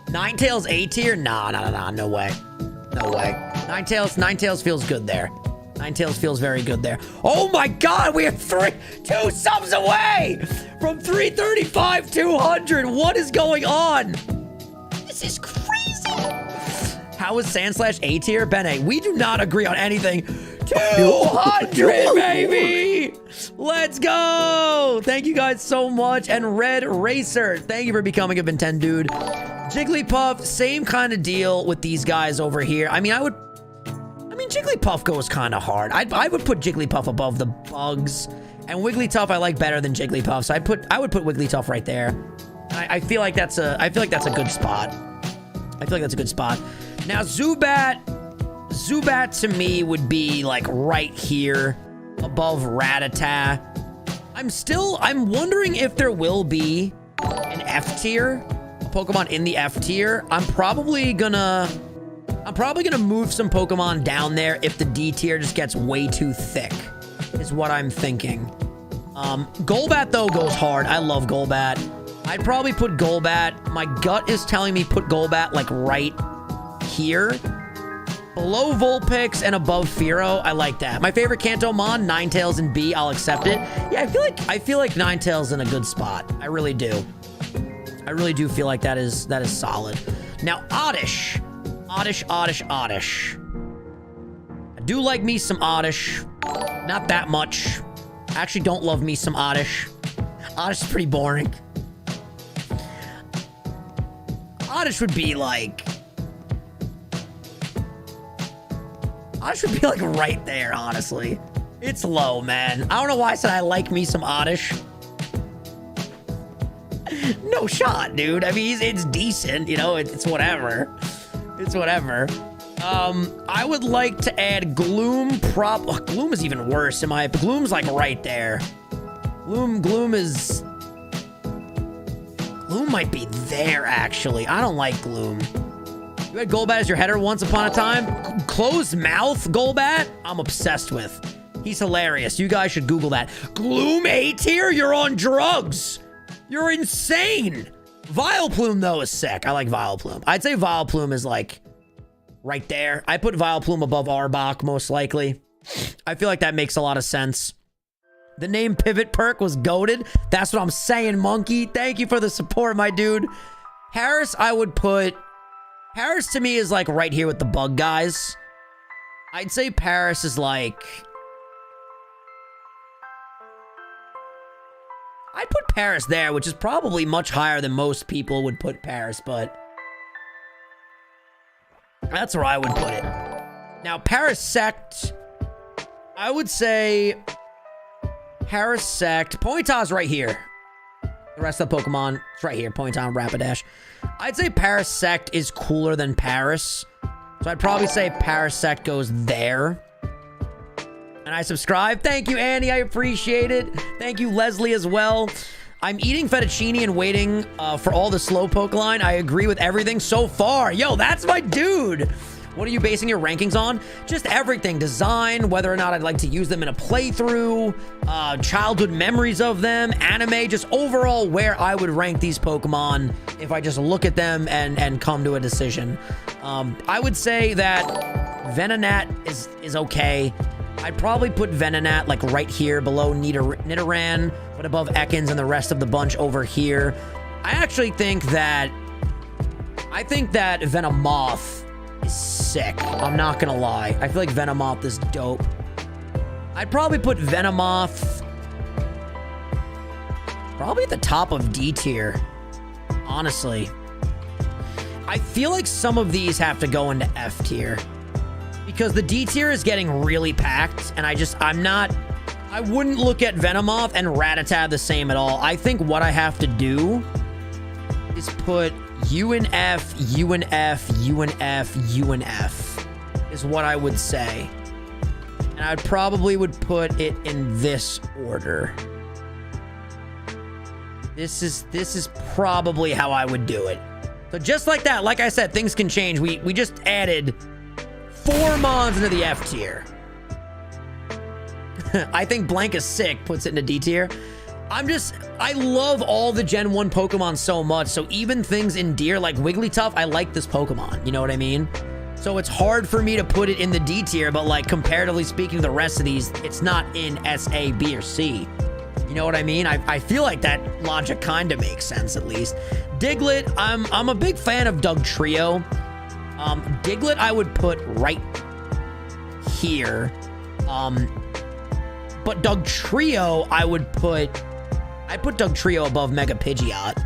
Ninetales A tier? Nah, no way. No way. Ninetales feels good there. Ninetales feels very good there. Oh my god, we have 2 subs away from 335 200. What is going on? This is crazy. How is Sandslash A tier? Bene, we do not agree on anything. 200, baby! Let's go! Thank you guys so much. And Red Racer, thank you for becoming a Nintendo dude. Jigglypuff, same kind of deal with these guys over here. I mean, Jigglypuff goes kind of hard. I would put Jigglypuff above the bugs. And Wigglytuff I like better than Jigglypuff, so I would put Wigglytuff right there. I feel like that's a good spot. I feel like that's a good spot. Now Zubat to me would be like right here above Rattata. I'm wondering if there will be an F tier, a Pokemon in the F tier. I'm probably gonna move some Pokemon down there if the D tier just gets way too thick, is what I'm thinking. Golbat though goes hard. I love Golbat. I'd probably put Golbat. My gut is telling me put Golbat like right here. Below Vulpix and above Fearow. I like that. My favorite Kantomon, Ninetales and B. I'll accept it. Yeah, I feel like Ninetales in a good spot. I really do. I really do feel like that is solid. Now Oddish. Oddish. I do like me some Oddish. Not that much. I actually don't love me some Oddish. Oddish is pretty boring. Oddish would be like right there, honestly. It's low, man. I don't know why I said I like me some Oddish. No shot, dude. I mean, it's decent, you know, it's whatever. It's whatever. I would like to add Gloom. Gloom is even worse in my... Gloom's like right there. Gloom might be there, actually. I don't like Gloom. You had Golbat as your header once upon a time? Closed mouth Golbat? I'm obsessed with. He's hilarious. You guys should Google that. Gloom A tier? You're on drugs. You're insane. Vileplume, though, is sick. I like Vileplume. I'd say Vileplume is, like, right there. I put Vileplume above Arbok, most likely. I feel like that makes a lot of sense. The name Pivot Perk was goated. That's what I'm saying, Monkey. Thank you for the support, my dude. Harris, I would put... Paris to me is like right here with the bug guys. I'd say Paris is like... I'd put Paris there, which is probably much higher than most people would put Paris, but... that's where I would put it. Now, Parasect... I would say... Parasect... Ponyta's right here. The rest of the Pokemon, it's right here. Ponyta, Rapidash. I'd say Parasect is cooler than Paris. So I'd probably say Parasect goes there. And I subscribe. Thank you, Annie. I appreciate it. Thank you, Leslie, as well. I'm eating fettuccine and waiting for all the Slowpoke line. I agree with everything so far. Yo, that's my dude. What are you basing your rankings on? Just everything. Design, whether or not I'd like to use them in a playthrough, childhood memories of them, anime, just overall where I would rank these Pokemon if I just look at them and come to a decision. I would say that Venonat is okay. I'd probably put Venonat like right here below Nidoran, but above Ekans and the rest of the bunch over here. I actually think that Venomoth is sick. I'm not gonna lie. I feel like Venomoth is dope. I'd probably put Venomoth Probably at the top of D tier, honestly. I feel like some of these have to go into F tier because the D tier is getting really packed, and I wouldn't look at Venomoth and Rattata the same at all. I think what I have to do is put U and F, U and F, U and F, U and F is what I would say. And I probably would put it in this order. This is probably how I would do it. So just like that, like I said, things can change. We just added 4 Mons into the F tier. I think Blank is sick, puts it into D tier. I love all the Gen 1 Pokemon so much, so even things in D like Wigglytuff, I like this Pokemon, you know what I mean? So it's hard for me to put it in the D tier, but like comparatively speaking to the rest of these, it's not in S, A, B, or C. You know what I mean? I feel like that logic kind of makes sense, at least. Diglett, I'm a big fan of Dugtrio. Diglett I would put right here. But Dugtrio, I'd put Dugtrio above Mega Pidgeot.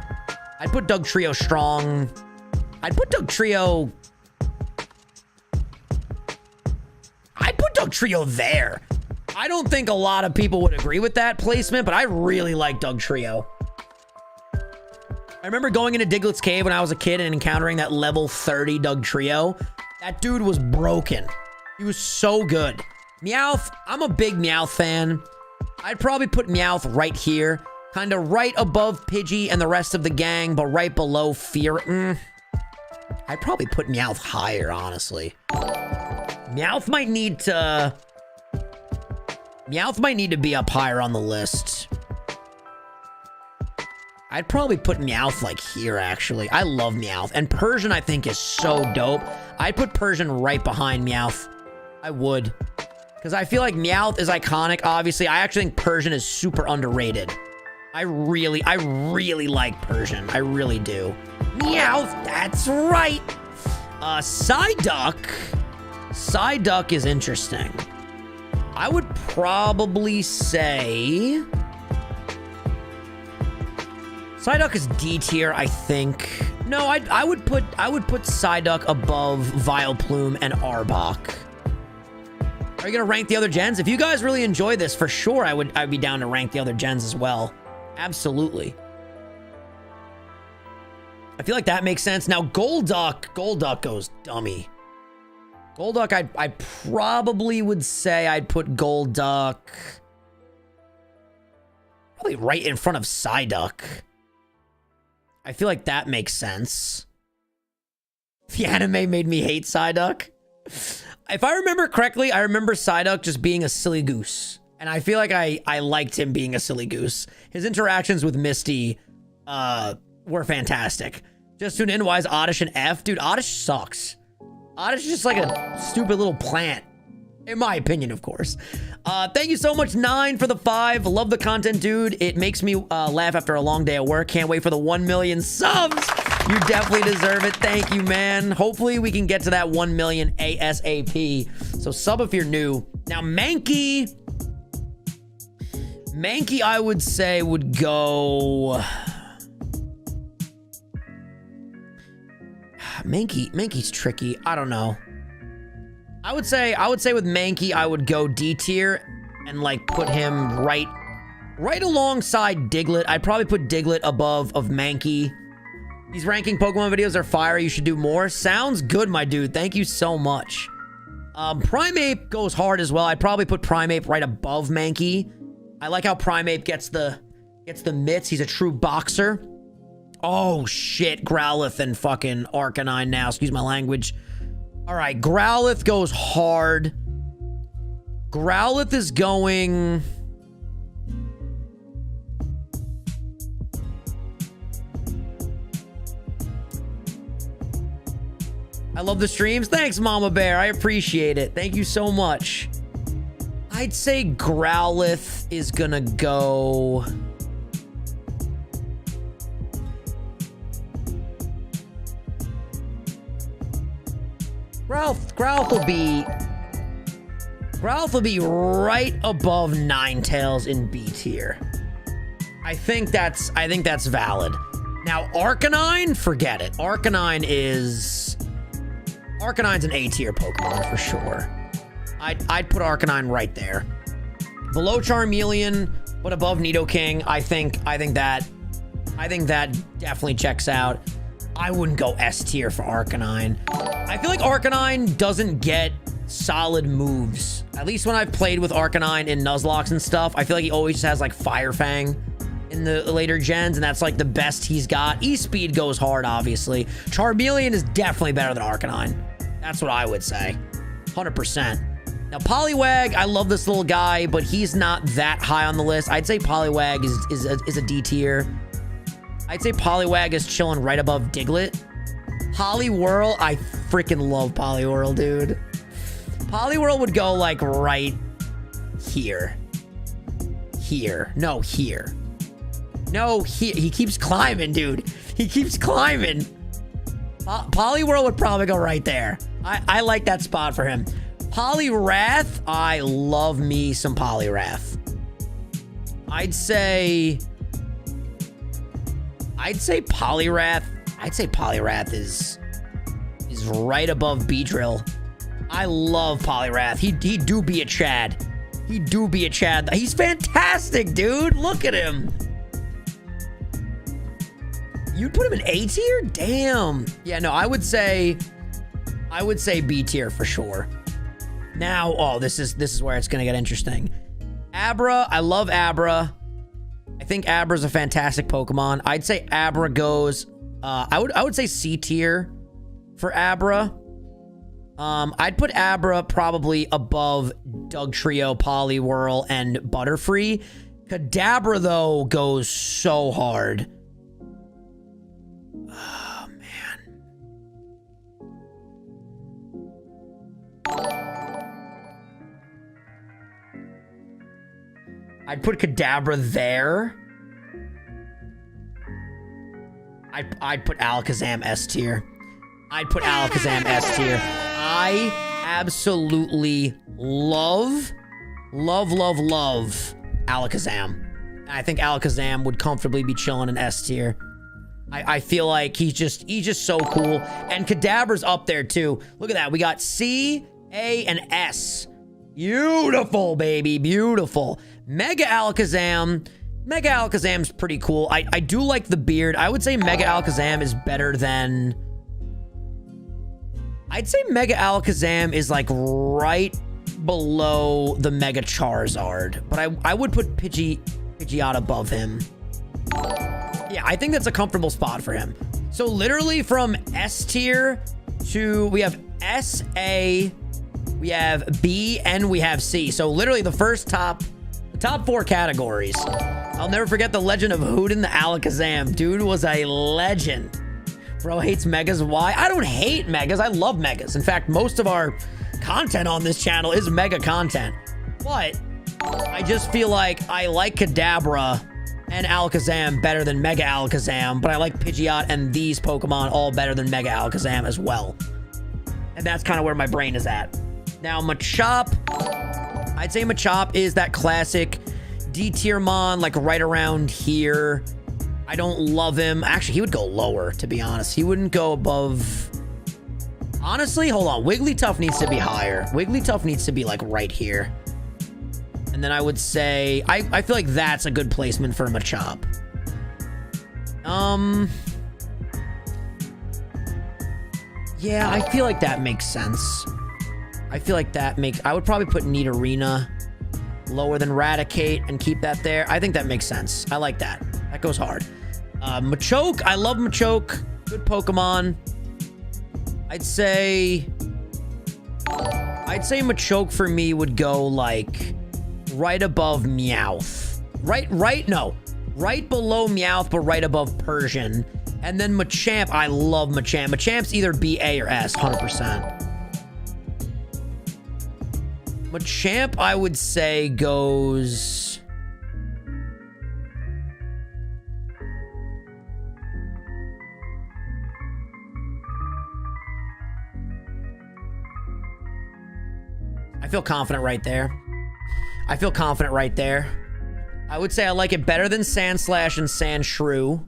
I'd put Dugtrio strong. I'd put Dugtrio there. I don't think a lot of people would agree with that placement, but I really like Dugtrio. I remember going into Diglett's cave when I was a kid and encountering that level 30 Dugtrio. That dude was broken. He was so good. Meowth, I'm a big Meowth fan. I'd probably put Meowth right here. Kind of right above Pidgey and the rest of the gang, but right below Fear. I'd probably put Meowth higher, honestly. Meowth might need to be up higher on the list. I'd probably put Meowth like here, actually. I love Meowth. And Persian, I think, is so dope. I'd put Persian right behind Meowth. I would. Because I feel like Meowth is iconic, obviously. I actually think Persian is super underrated. I really like Persian. I really do. Meowth, that's right. Psyduck. Psyduck is interesting. I would probably say Psyduck is D tier, I think. No, I would put Psyduck above Vileplume and Arbok. Are you gonna rank the other gens? If you guys really enjoy this, for sure I'd be down to rank the other gens as well. Absolutely. I feel like that makes sense. Now Golduck goes dummy. Golduck, I probably would say I'd put Golduck probably right in front of Psyduck. I feel like that makes sense. The anime made me hate Psyduck. If I remember correctly, I remember Psyduck just being a silly goose. And I feel like I liked him being a silly goose. His interactions with Misty were fantastic. Just tuned in, why is Oddish an F? Dude, Oddish sucks. Oddish is just like a stupid little plant. In my opinion, of course. Thank you so much, 9, for the 5. Love the content, dude. It makes me laugh after a long day at work. Can't wait for the 1 million subs. You definitely deserve it. Thank you, man. Hopefully, we can get to that 1 million ASAP. So sub if you're new. Now, Mankey, I would say, would go... Mankey's tricky. I don't know. I would say with Mankey, I would go D tier and like put him right alongside Diglett. I'd probably put Diglett above of Mankey. These ranking Pokemon videos are fire. You should do more. Sounds good, my dude. Thank you so much. Primeape goes hard as well. I'd probably put Primeape right above Mankey. I like how Primeape gets the mitts. He's a true boxer. Oh, shit. Growlithe and fucking Arcanine now. Excuse my language. All right. Growlithe goes hard. Growlithe is going... I love the streams. Thanks, Mama Bear. I appreciate it. Thank you so much. I'd say Growlithe is gonna go... Growlithe will be right above Ninetales in B tier. I think that's valid. Now, Arcanine, forget it. Arcanine's an A tier Pokemon for sure. I'd put Arcanine right there. Below Charmeleon, but above Nidoking. I think that definitely checks out. I wouldn't go S tier for Arcanine. I feel like Arcanine doesn't get solid moves. At least when I've played with Arcanine in Nuzlocke and stuff, I feel like he always just has like Fire Fang in the later gens, and that's like the best he's got. E-Speed goes hard, obviously. Charmeleon is definitely better than Arcanine. That's what I would say. 100%. Now, Poliwag, I love this little guy, but he's not that high on the list. I'd say Poliwag is a D tier. I'd say Poliwag is chilling right above Diglett. Poliwhirl, I freaking love Poliwhirl, dude. Poliwhirl would go like right here. Here. No, here. No, he keeps climbing, dude. He keeps climbing. Poliwhirl would probably go right there. I like that spot for him. Poliwrath, I love me some Poliwrath. I'd say Poliwrath. I'd say Poliwrath is right above Beedrill. I love Poliwrath. He do be a Chad. He do be a Chad. He's fantastic, dude. Look at him. You'd put him in A tier? Damn. Yeah, no, I would say B tier for sure. Now, oh, this is where it's gonna get interesting. Abra, I love Abra. I think Abra's a fantastic Pokemon. I'd say Abra goes, I would say C tier for Abra. I'd put Abra probably above Dugtrio, Poliwhirl, and Butterfree. Kadabra, though, goes so hard. Oh, man. I'd put Kadabra there. I'd put Alakazam S tier. I'd put Alakazam S tier. I absolutely love Alakazam. I think Alakazam would comfortably be chilling in S tier. I feel like he's just so cool. And Kadabra's up there too. Look at that. We got C, A, and S. Beautiful, baby. Beautiful. Mega Alakazam. Mega Alakazam's pretty cool. I do like the beard. I would say Mega Alakazam is better than... I'd say Mega Alakazam is like right below the Mega Charizard. But I would put Pidgeot above him. Yeah, I think that's a comfortable spot for him. So literally from S tier to... We have S, A, we have B, and we have C. So literally the top 4 categories. I'll never forget the legend of Hoodin the Alakazam. Dude was a legend. Bro hates Megas. Why? I don't hate Megas. I love Megas. In fact, most of our content on this channel is Mega content. But I just feel like I like Kadabra and Alakazam better than Mega Alakazam, but I like Pidgeot and these Pokemon all better than Mega Alakazam as well. And that's kind of where my brain is at. Now, Machop. I'd say Machop is that classic D-tier mon, like right around here. I don't love him. Actually, he would go lower, to be honest. He wouldn't go above... Honestly, hold on. Wigglytuff needs to be higher. Wigglytuff needs to be like right here. And then I would say... I feel like that's a good placement for Machop. Yeah, I feel like that makes sense. I feel like that makes... I would probably put Nidorina lower than Raticate and keep that there. I think that makes sense. I like that. That goes hard. Machoke. I love Machoke. Good Pokemon. I'd say Machoke for me would go like right above Meowth. Right below Meowth, but right above Persian. And then Machamp. I love Machamp. Machamp's either B, A, or S, 100%. Machamp, I would say, goes... I feel confident right there. I would say I like it better than Sandslash and Sandshrew.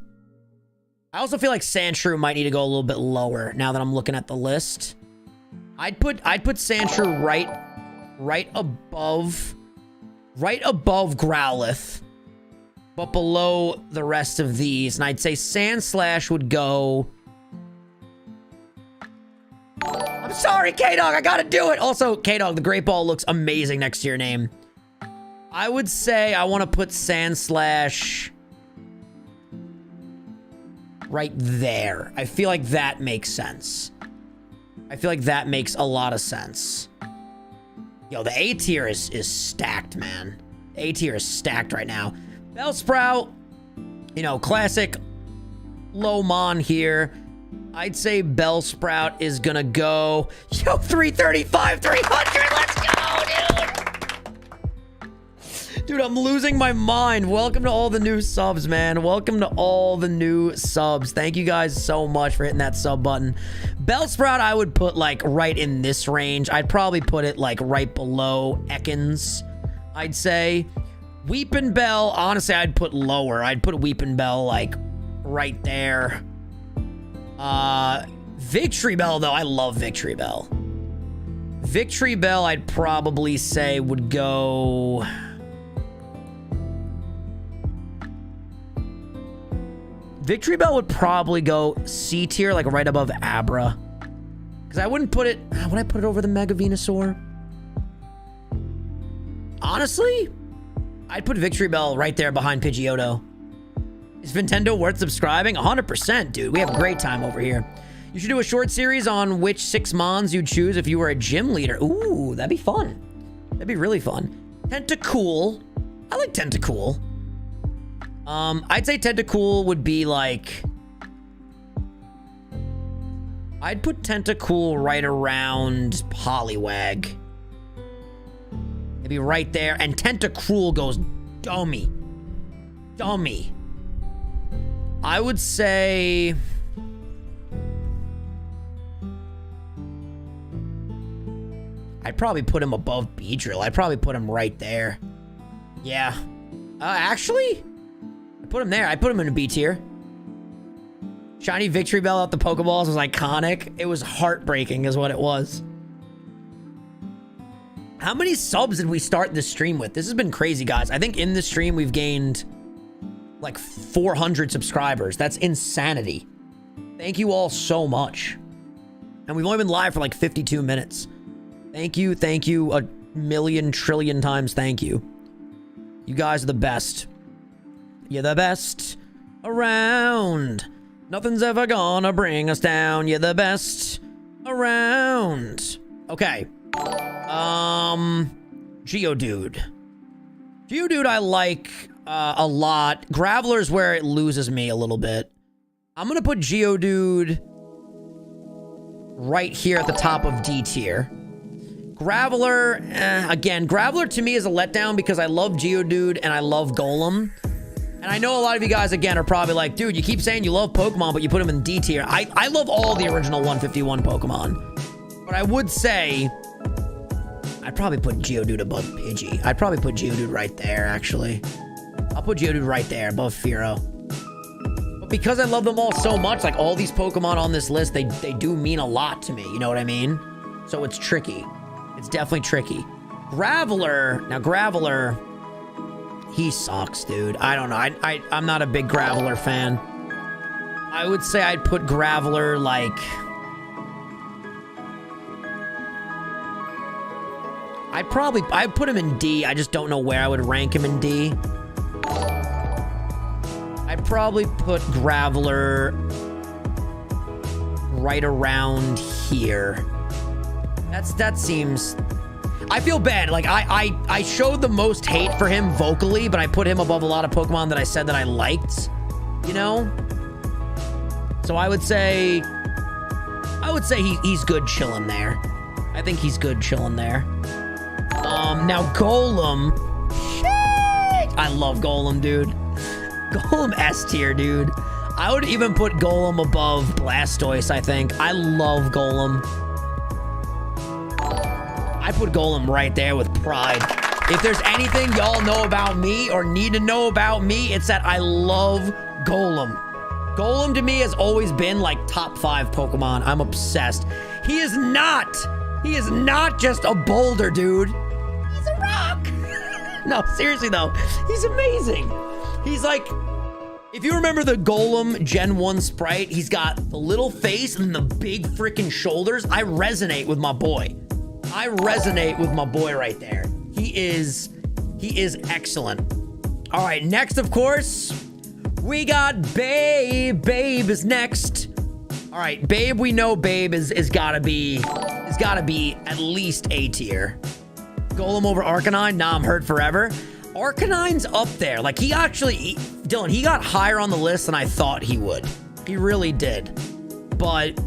I also feel like Sandshrew might need to go a little bit lower now that I'm looking at the list. I'd put Sandshrew right above Growlithe, but below the rest of these. And I'd say Sandslash would go... I'm sorry, K-Dog, I gotta do it. Also, K-Dog, the Great Ball looks amazing next to your name. I would say I want to put Sandslash right there. I feel like that makes sense. I feel like that makes a lot of sense. Yo, the A tier is stacked, man. A tier is stacked right now. Bellsprout, you know, classic low mon here. I'd say Bellsprout is gonna go, yo, 335, 300, let's go, dude. Dude, I'm losing my mind. Welcome to all the new subs, man. Welcome to all the new subs. Thank you guys so much for hitting that sub button. Bellsprout, I would put like right in this range. I'd probably put it like right below Ekans, I'd say. Weepinbell, honestly, I'd put lower. I'd put Weepinbell like right there. Victreebel, though, I love Victreebel. Victreebel, I'd probably say would go... Victreebel would probably go C tier, like right above Abra. Because I wouldn't put it... Would I put it over the Mega Venusaur? Honestly, I'd put Victreebel right there behind Pidgeotto. Is Nintendo worth subscribing? 100%, dude. We have a great time over here. You should do a short series on which 6 mons you'd choose if you were a gym leader. Ooh, that'd be fun. That'd be really fun. Tentacool. I like Tentacool. I'd say Tentacool would be like... I'd put Tentacool right around Poliwag. Maybe right there. And Tentacruel goes dummy. Dummy. I would say... I'd probably put him above Beedrill. I'd probably put him right there. Yeah. Actually... I put him there. I put him in a B tier. Shiny Victreebel out the Pokeballs was iconic. It was heartbreaking is what it was. How many subs did we start this stream with? This has been crazy, guys. I think in the stream we've gained like 400 subscribers. That's insanity. Thank you all so much. And we've only been live for like 52 minutes. Thank you a million trillion times. Thank you. You guys are the best. You're the best around. Nothing's ever gonna bring us down. You're the best around. Okay. Geodude. Geodude I like a lot. Graveler's where it loses me a little bit. I'm gonna put Geodude right here at the top of D tier. Graveler, again, Graveler to me is a letdown because I love Geodude and I love Golem. And I know a lot of you guys, again, are probably like, dude, you keep saying you love Pokemon, but you put them in D tier. I love all the original 151 Pokemon. But I would say, I'd probably put Geodude above Pidgey. I'd probably put Geodude right there, actually. I'll put Geodude right there above Fearow. But because I love them all so much, like all these Pokemon on this list, they do mean a lot to me. You know what I mean? So it's tricky. It's definitely tricky. Graveler, now Graveler... He sucks, dude. I don't know. I'm not a big Graveler fan. I would say I'd put Graveler, like... I'd put him in D. I just don't know where I would rank him in D. I'd probably put Graveler right around here. That seems... I feel bad. Like, I showed the most hate for him vocally, but I put him above a lot of Pokemon that I said that I liked, you know? So I would say he's good chilling there. I think he's good chilling there. Now Golem. Shit! I love Golem, dude. Golem S tier, dude. I would even put Golem above Blastoise, I think. I love Golem. I put Golem right there with pride. If there's anything y'all know about me or need to know about me, it's that I love Golem. Golem to me has always been like top 5 Pokemon. I'm obsessed. He is not just a boulder, dude. He's a rock. No, seriously though, he's amazing. He's like, if you remember the Golem Gen 1 sprite, he's got the little face and the big freaking shoulders. I resonate with my boy. I resonate with my boy right there. He is excellent. All right, next, of course, we got Babe. Babe is next. All right, Babe, we know Babe is gotta be at least A tier. Golem over Arcanine? Nah, I'm hurt forever. Arcanine's up there. Like, Dylan, he got higher on the list than I thought he would. He really did. But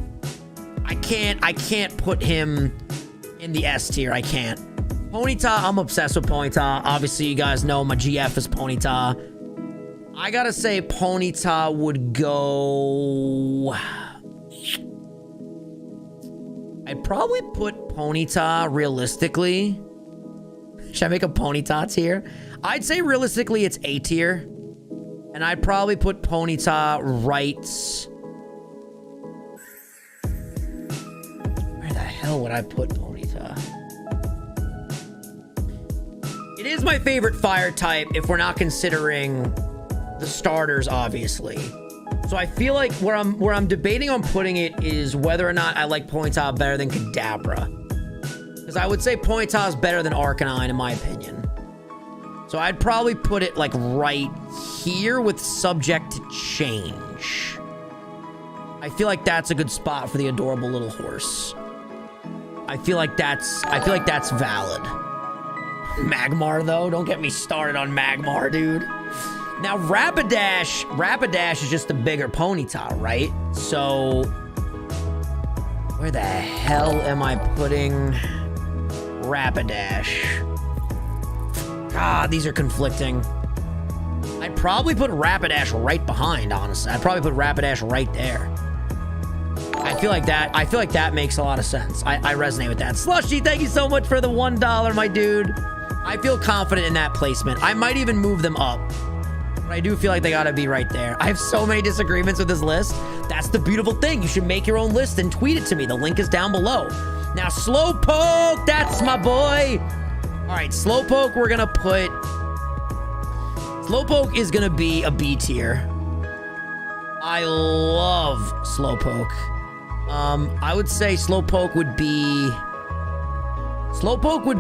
I can't put him in the S tier. I can't. Ponyta, I'm obsessed with Ponyta. Obviously, you guys know my GF is Ponyta. I gotta say Ponyta would go... I'd probably put Ponyta realistically. Should I make a Ponyta tier? I'd say realistically it's A tier. And I'd probably put Ponyta right... Where the hell would I put Ponyta? It is my favorite fire type if we're not considering the starters, obviously. So I feel like where I'm debating on putting it is whether or not I like Ponyta better than Kadabra. Because I would say Ponyta is better than Arcanine in my opinion. So I'd probably put it like right here with subject to change. I feel like that's a good spot for the adorable little horse. I feel like that's valid. Magmar though, don't get me started on Magmar, dude. Now Rapidash is just a bigger Ponyta, right? So where the hell am I putting Rapidash? God, these are conflicting. I'd probably put Rapidash right behind, honestly. I'd probably put Rapidash right there. I feel like that makes a lot of sense. I resonate with that. Slushy, thank you so much for the $1, my dude. I feel confident in that placement. I might even move them up. But I do feel like they gotta be right there. I have so many disagreements with this list. That's the beautiful thing. You should make your own list and tweet it to me. The link is down below. Now, Slowpoke, that's my boy. All right, Slowpoke, we're gonna put... Slowpoke is gonna be a B tier. I love Slowpoke. I would say Slowpoke would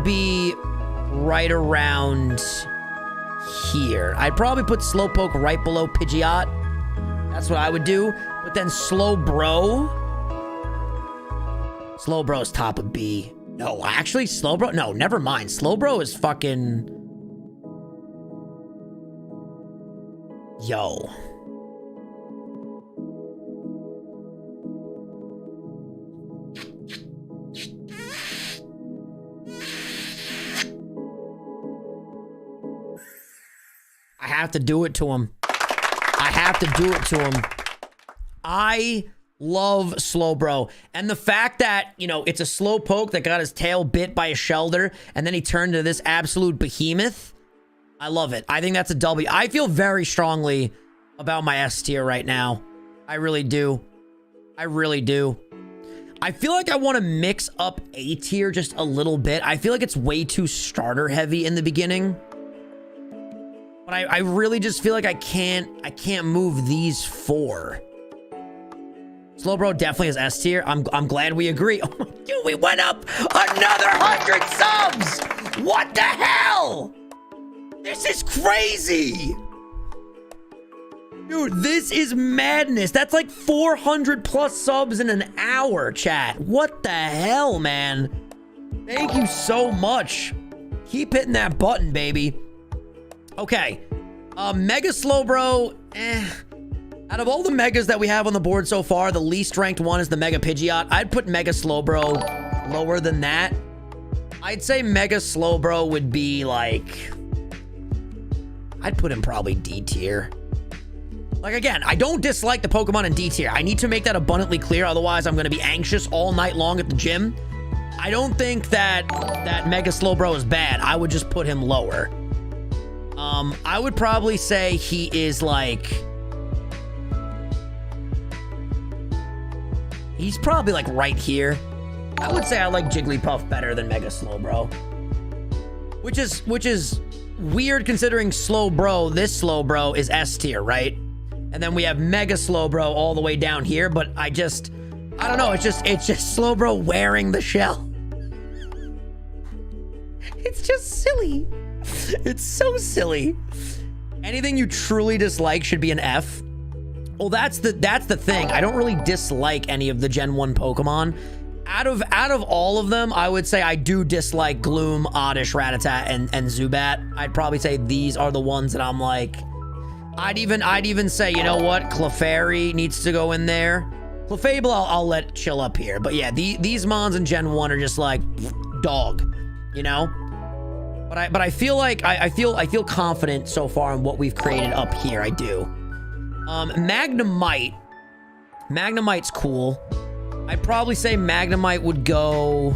be right around here. I'd probably put Slowpoke right below Pidgeot. That's what I would do. But then Slowbro's top of B. No, actually, Slowbro... No, never mind. Slowbro is fucking... Yo. I have to do it to him. I have to do it to him. I love Slowbro. And the fact that, you know, it's a Slowpoke that got his tail bit by a Shelder, and then he turned into this absolute behemoth. I love it. I think that's a W. I feel very strongly about my S tier right now. I really do. I really do. I feel like I want to mix up A tier just a little bit. I feel like it's way too starter heavy in the beginning. But I really just feel like I can't move these 4. Slowbro definitely is S tier. I'm glad we agree. Oh my dude, we went up another 100 subs! What the hell? This is crazy! Dude, this is madness. That's like 400 plus subs in an hour, chat. What the hell, man? Thank you so much. Keep hitting that button, baby. Okay. Mega Slowbro, Out of all the megas that we have on the board so far, the least ranked one is the Mega Pidgeot. I'd put Mega Slowbro lower than that. I'd say Mega Slowbro would be like... I'd put him probably D tier. Like, again, I don't dislike the Pokemon in D tier. I need to make that abundantly clear. Otherwise, I'm going to be anxious all night long at the gym. I don't think that Mega Slowbro is bad. I would just put him lower. I would probably say he is like... He's probably like right here. I would say I like Jigglypuff better than Mega Slowbro. Which is weird considering Slowbro, this Slowbro is S tier, right? And then we have Mega Slowbro all the way down here, but I don't know, it's just Slowbro wearing the shell. It's just silly. It's so silly. Anything you truly dislike should be an F. Well, that's the thing. I don't really dislike any of the Gen 1 Pokemon. Out of all of them, I would say I do dislike Gloom, Oddish, Rattata, and Zubat. I'd probably say these are the ones that I'm like... I'd even say, you know what? Clefairy needs to go in there. Clefable, I'll let chill up here. But yeah, these Mons in Gen 1 are just like dog, you know? But I feel like I feel confident so far in what we've created up here. I do. Magnemite. Magnemite's cool. I'd probably say Magnemite would go...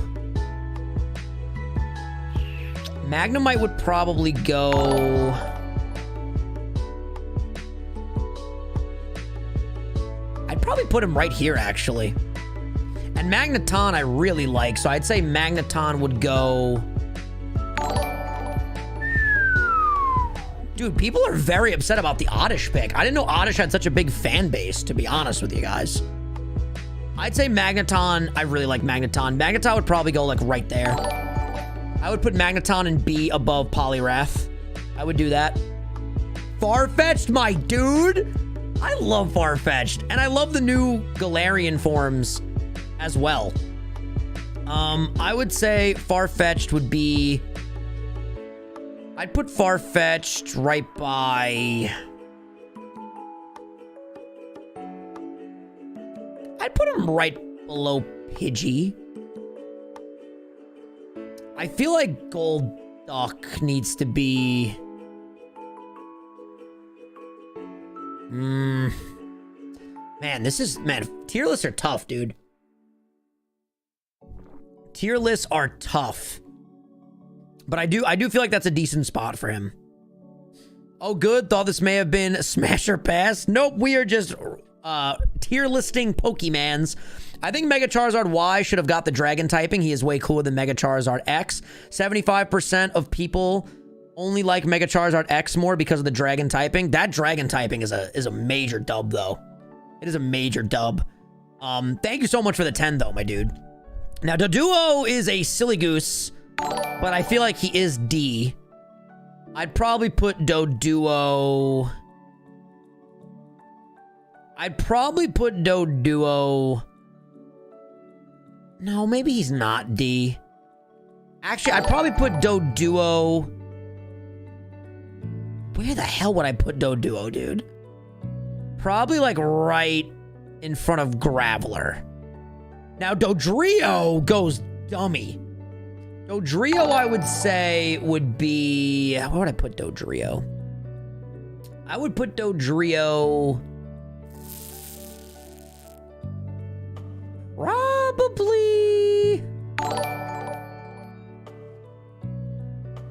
Magnemite would probably go... I'd probably put him right here, actually. And Magneton I really like, so I'd say Magneton would go... Dude, people are very upset about the Oddish pick. I didn't know Oddish had such a big fan base, to be honest with you guys. I'd say Magneton. I really like Magneton. Magneton would probably go, like, right there. I would put Magneton in B above Poliwrath. I would do that. Farfetch'd, my dude! I love Farfetch'd. And I love the new Galarian forms as well. I would say Farfetch'd would be... I'd put Farfetch'd right by... I'd put him right below Pidgey. I feel like Golduck needs to be... Man, tier lists are tough, dude. Tier lists are tough. But I do feel like that's a decent spot for him. Oh, good. Thought this may have been a smash or pass. Nope, we are just tier listing Pokemans. I think Mega Charizard Y should have got the Dragon typing. He is way cooler than Mega Charizard X. 75% of people only like Mega Charizard X more because of the Dragon typing. That Dragon typing is a major dub, though. It is a major dub. Thank you so much for the 10, though, my dude. Now, Doduo is a silly goose, but I feel like he is D. I'd probably put Doduo... No, maybe he's not D. Actually, I'd probably put Doduo... Where the hell would I put Doduo, dude? Probably, like, right in front of Graveler. Now, Dodrio goes dummy. Dodrio, I would say, would be... Where would I put Dodrio? I would put Dodrio...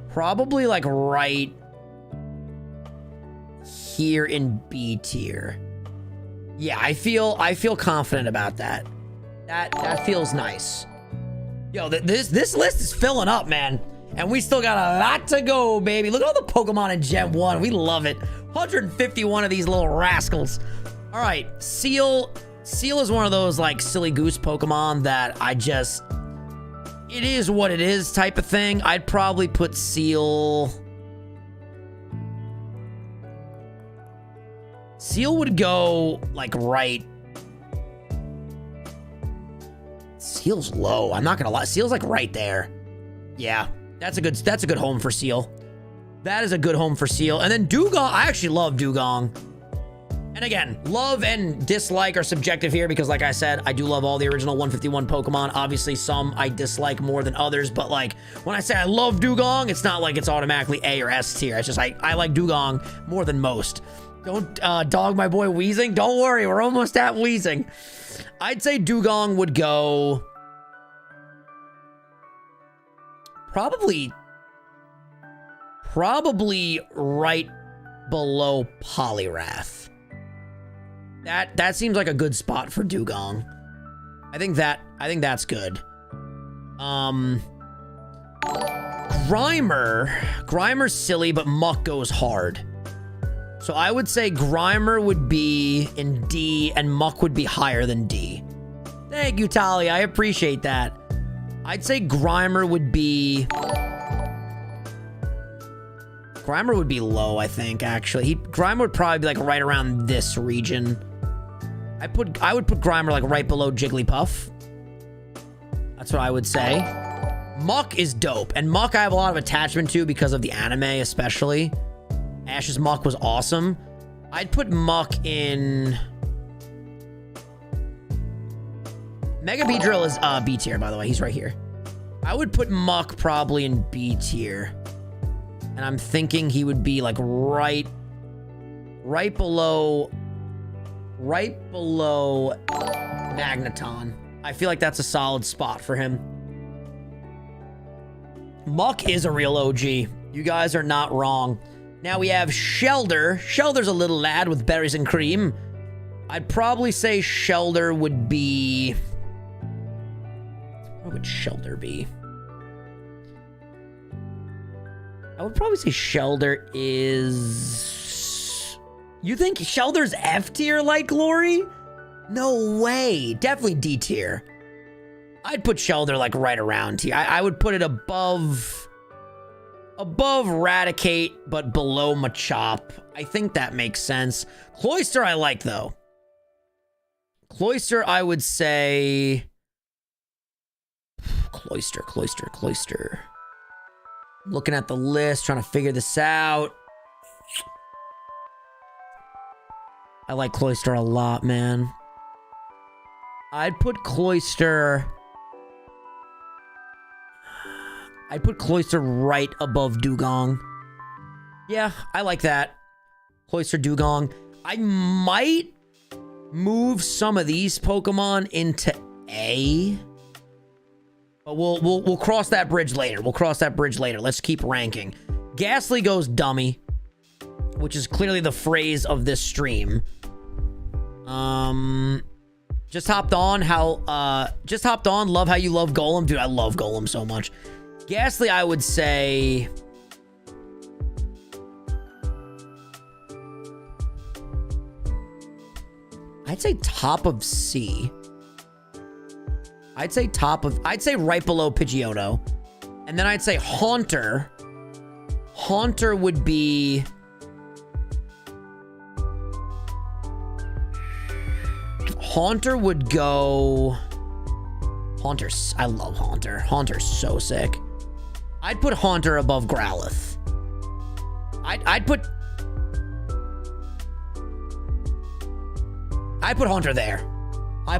Probably like right here in B tier. Yeah, I feel confident about that. That feels nice. Yo, this list is filling up, man. And we still got a lot to go, baby. Look at all the Pokemon in Gen 1. We love it. 151 of these little rascals. All right, Seal is one of those, like, silly goose Pokemon that I just... It is what it is type of thing. I'd probably put Seal... Seal would go, like, right... Seal's low. I'm not gonna lie. Seal's, like, right there. Yeah, that's a good home for Seal. That is a good home for Seal. And then Dugong. I actually love Dugong. And again, love and dislike are subjective here because, like I said, I do love all the original 151 Pokemon. Obviously, some I dislike more than others, but, like, when I say I love Dugong, it's not like it's automatically A or S tier. It's just I like Dugong more than most. Don't dog my boy Weezing. Don't worry, we're almost at Weezing. I'd say Dugong would go... Probably right below Poliwrath. That seems like a good spot for Dugong. I think that's good. Grimer's silly, but Muck goes hard. So I would say Grimer would be in D and Muck would be higher than D. Thank you, Talia. I appreciate that. I'd say Grimer would be low, I think, actually. Grimer would probably be like right around this region. I would put Grimer like right below Jigglypuff. That's what I would say. Muck is dope, and Muck I have a lot of attachment to because of the anime, especially. Ash's Muck was awesome. I'd put Muck in... Mega Beedrill is B tier, by the way. He's right here. I would put Muck probably in B tier. And I'm thinking he would be like right below Magneton. I feel like that's a solid spot for him. Muck is a real OG. You guys are not wrong. Now we have Shelder. Shelder's a little lad with berries and cream. I'd probably say Shelder would be... What would Shelder be? I would probably say Shelder is... You think Shelder's F tier like Glory? No way. Definitely D tier. I'd put Shelder like right around here. I would put it above Raticate, but below Machop. I think that makes sense. Cloyster I like, though. Cloyster, I would say... Cloyster. Looking at the list, trying to figure this out. I like Cloyster a lot, man. I'd put Cloyster right above Dugong. Yeah, I like that. Cloyster, Dugong. I might move some of these Pokemon into A. But we'll cross that bridge later. Let's keep ranking. Ghastly goes dummy, which is clearly the phrase of this stream. Just hopped on. Love how you love Golem. Dude, I love Golem so much. Ghastly, I would say... I'd say top of C. I'd say right below Pidgeotto. And then I'd say Haunter. Haunter would be... Haunter would go... Haunter's... I love Haunter. Haunter's so sick. I'd put Haunter above Growlithe. I'd put Haunter there. I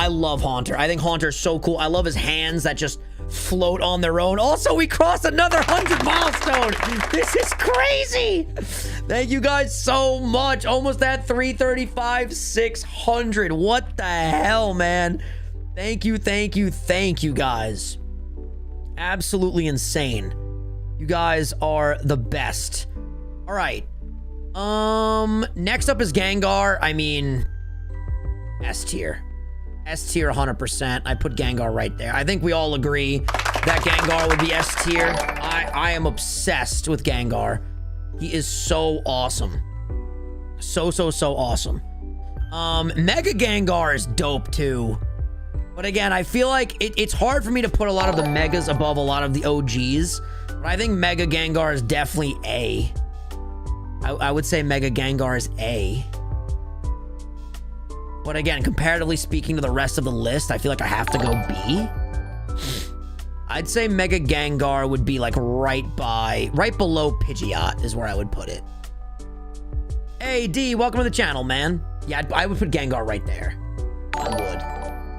love Haunter. I think Haunter's so cool. I love his hands that just float on their own. Also, we crossed another 100 milestone. This is crazy. Thank you guys so much. Almost at 335, 600. What the hell, man? Thank you guys. Absolutely insane. You guys are the best. All right. Next up is Gengar. I mean, S tier. S tier 100%. I put Gengar right there. I think we all agree that Gengar would be S tier. I am obsessed with Gengar. He is so awesome. So awesome. Mega Gengar is dope too. But again, I feel like it's hard for me to put a lot of the Megas above a lot of the OGs. But I think Mega Gengar is definitely A. I would say Mega Gengar is A. But again, comparatively speaking to the rest of the list, I feel like I have to go B. I'd say Mega Gengar would be like right below Pidgeot is where I would put it. Hey, D, welcome to the channel, man. Yeah, I would put Gengar right there. I would.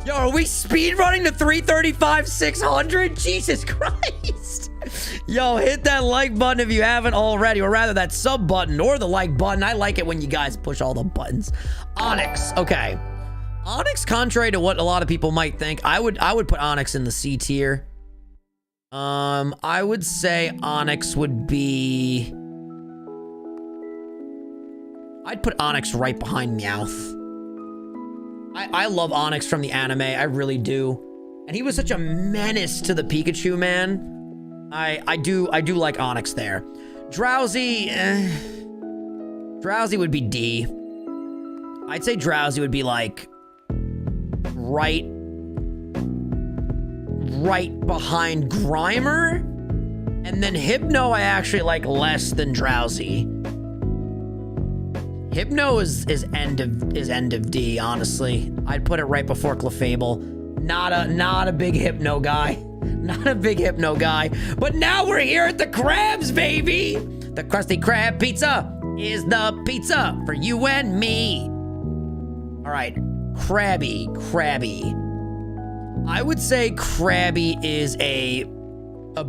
Yo, are we speed running to 335, 600? Jesus Christ. Yo, hit that like button if you haven't already, or rather that sub button or the like button. I like it when you guys push all the buttons. Onix, okay. Onix, contrary to what a lot of people might think, I would put Onix in the C tier. I would say Onyx would be... I'd put Onyx right behind Meowth. I love Onyx from the anime. I really do. And he was such a menace to the Pikachu, man. I do like Onyx there. Drowsy... Drowsy would be D. I'd say Drowsy would be like... right behind Grimer. And then Hypno I actually like less than Drowsy. Hypno is end of D, honestly. I'd put it right before Clefable. Not a big Hypno guy. Not a big Hypno guy. But now we're here at the Crabs, baby! The Krusty Krab pizza is the pizza for you and me. All right, Krabby. I would say Krabby is a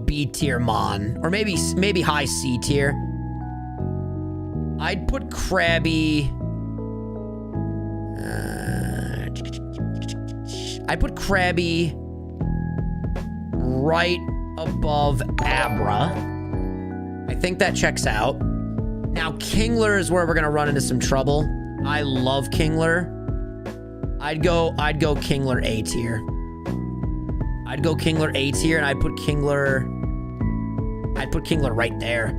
B tier mon, or maybe high C tier. I'd put Krabby. I'd put Krabby right above Abra. I think that checks out. Now Kingler is where we're gonna run into some trouble. I love Kingler. I'd go Kingler A tier. I'd go Kingler A tier, and I'd put Kingler right there.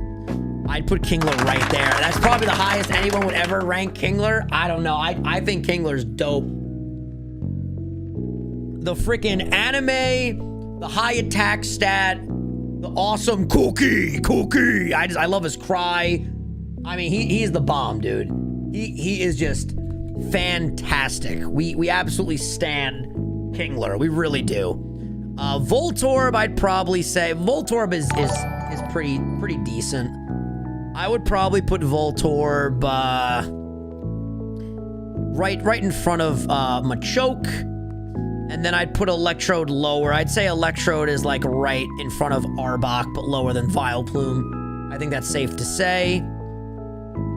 I'd put Kingler right there. That's probably the highest anyone would ever rank Kingler. I don't know. I think Kingler's dope. The freaking anime, the high attack stat, the awesome cookie. I love his cry. I mean, he's the bomb, dude. He is just fantastic. We absolutely stan Kingler. We really do. Voltorb, I'd probably say Voltorb is pretty decent. I would probably put Voltorb right in front of Machoke, and then I'd put Electrode lower. I'd say Electrode is like right in front of Arbok, but lower than Vileplume. I think that's safe to say.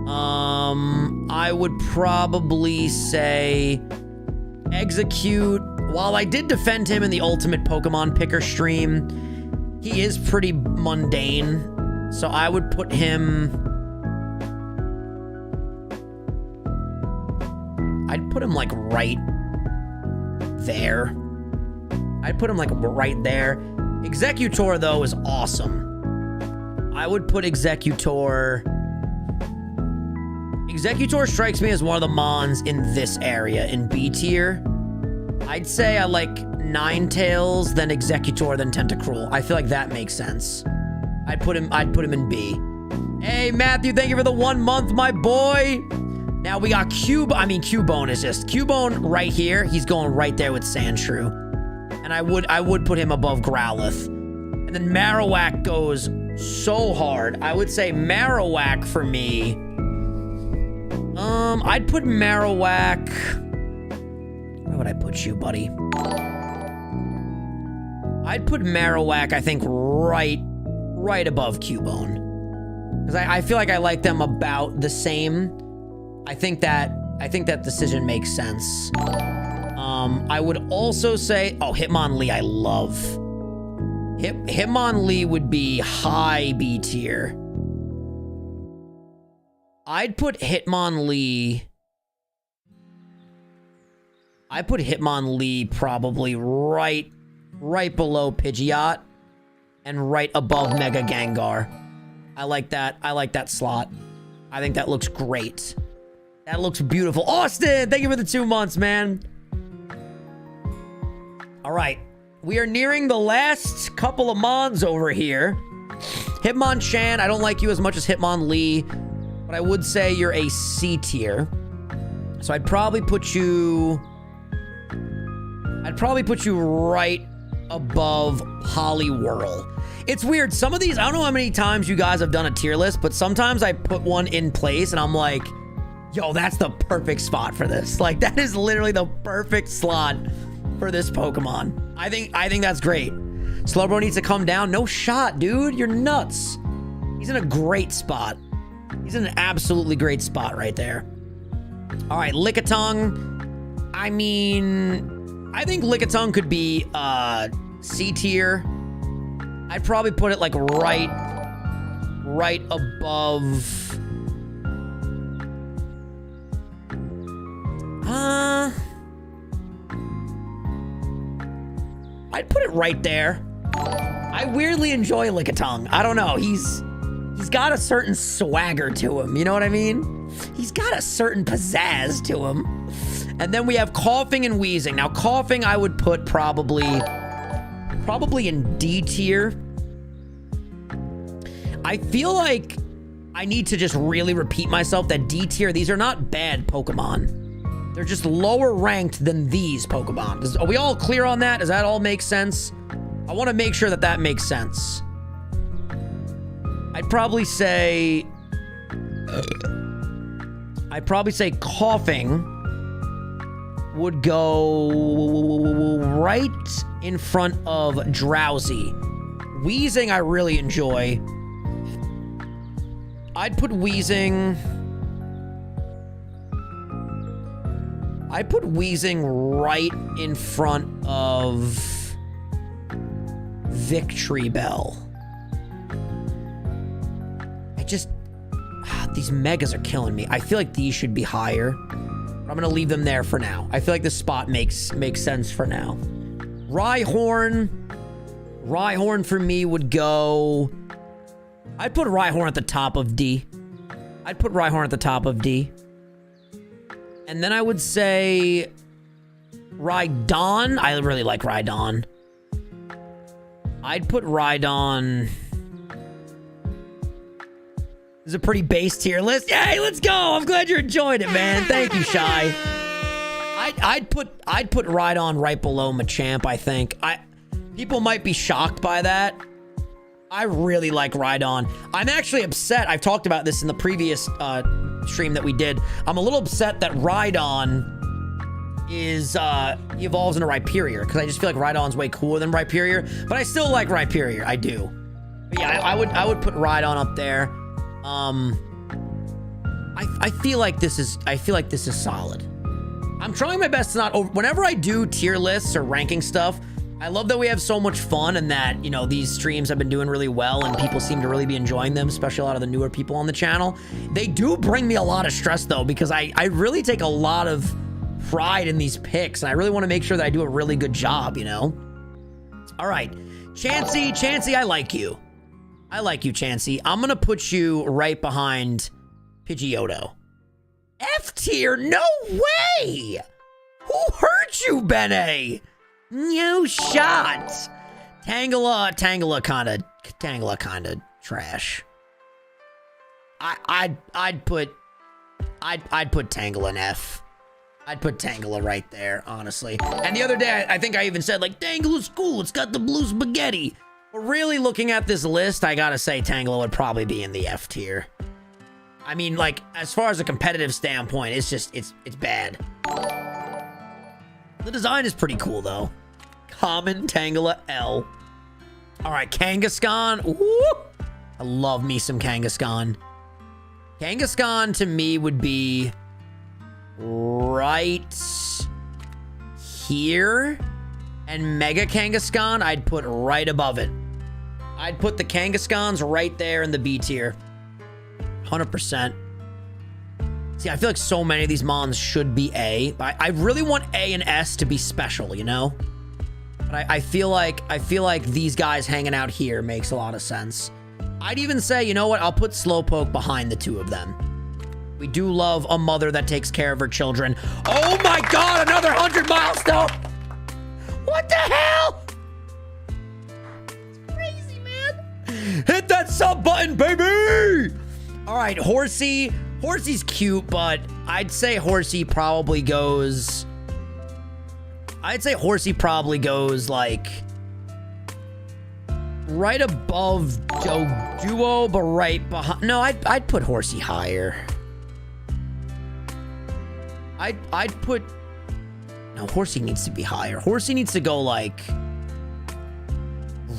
I would probably say Execute. While I did defend him in the Ultimate Pokemon Picker stream, he is pretty mundane. So I would put him... I'd put him like right there. I'd put him like right there. Executor, though, is awesome. I would put Executor... Executor strikes me as one of the mons in this area, in B tier. I'd say I like Ninetales, then Executor, then Tentacruel. I feel like that makes sense. I'd put him in B. Hey, Matthew, thank you for the 1 month, my boy. Now we got Cubone is just... Cubone right here, he's going right there with Sandshrew. And I would put him above Growlithe. And then Marowak goes so hard. I would say Marowak for me... I'd put Marowak... Where would I put you, buddy? I'd put Marowak, I think, right above Cubone. Because I feel like I like them about the same. I think that decision makes sense. I would also say... Oh, Hitmonlee I love. Hitmonlee would be high B tier. I'd put Hitmonlee probably right below Pidgeot and right above Mega Gengar. I like that slot. I think that looks great. That looks beautiful. Austin, thank you for the 2 months, man. All right, we are nearing the last couple of mons over here. Hitmonchan, I don't like you as much as Hitmonlee, but I would say you're a C tier. So I'd probably put you right above Poliwhirl. It's weird. Some of these, I don't know how many times you guys have done a tier list, but sometimes I put one in place and I'm like, yo, that's the perfect spot for this. Like, that is literally the perfect slot for this Pokemon. I think that's great. Slowbro needs to come down. No shot, dude. You're nuts. He's in a great spot. He's in an absolutely great spot right there. All right, Lickitung. I mean, I think Lickitung could be C tier. I'd probably put it like right above. I'd put it right there. I weirdly enjoy Lickitung. I don't know. He's got a certain swagger to him. You know what I mean? He's got a certain pizzazz to him. And then we have Coughing and Wheezing. Now, Coughing I would put probably in D tier. I feel like I need to just really repeat myself that D tier, these are not bad Pokemon. They're just lower ranked than these Pokemon. Are we all clear on that? Does that all make sense? I want to make sure that that makes sense. I'd probably say Coughing would go right in front of Drowsy. Wheezing I really enjoy. I'd put Wheezing right in front of Victory Bell. These megas are killing me. I feel like these should be higher. I'm gonna leave them there for now. I feel like this spot makes sense for now. Rhyhorn for me would go. I'd put Rhyhorn at the top of D. And then I would say Rhydon. I really like Rhydon. I'd put Rhydon. This is a pretty base tier list. Yay, let's go. I'm glad you're enjoying it, man. Thank you, Shy. I'd put Rhydon right below Machamp, I think. People might be shocked by that. I really like Rhydon. I'm actually upset. I've talked about this in the previous stream that we did. I'm a little upset that Rhydon is he evolves into Rhyperior, because I just feel like Rhydon's way cooler than Rhyperior, but I still like Rhyperior. I do. But yeah, I would put Rhydon up there. I feel like this is solid. I'm trying my best to not whenever I do tier lists or ranking stuff, I love that we have so much fun and that, you know, these streams have been doing really well and people seem to really be enjoying them, especially a lot of the newer people on the channel. They do bring me a lot of stress though, because I really take a lot of pride in these picks and I really want to make sure that I do a really good job, you know? All right, Chansey, I like you. Chansey. I'm going to put you right behind Pidgeotto. F tier? No way! Who hurt you, Bene? No shot. Tangela kind of trash. I'd put Tangela in F. I'd put Tangela right there, honestly. And the other day, I think I even said, like, Tangela's cool. It's got the blue spaghetti. But really looking at this list, I gotta say Tangela would probably be in the F tier. I mean, like, as far as a competitive standpoint, it's just, it's bad. The design is pretty cool, though. Common Tangela L. All right, Kangaskhan. Ooh, I love me some Kangaskhan. Kangaskhan to me would be right here. And Mega Kangaskhan, I'd put right above it. I'd put the Kangaskhan's right there in the B tier. 100%. See, I feel like so many of these mons should be A. I really want A and S to be special, you know? But I feel like these guys hanging out here makes a lot of sense. I'd even say, you know what? I'll put Slowpoke behind the two of them. We do love a mother that takes care of her children. Oh my God, another 100 milestone! What the hell? It's crazy, man. Hit that sub button, baby! All right, Horsey. Horsey's cute, but I'd say Horsey probably goes... like right above Doduo, but right behind. No, I'd put Horsey higher. I'd put. No, Horsey needs to be higher. Horsey needs to go like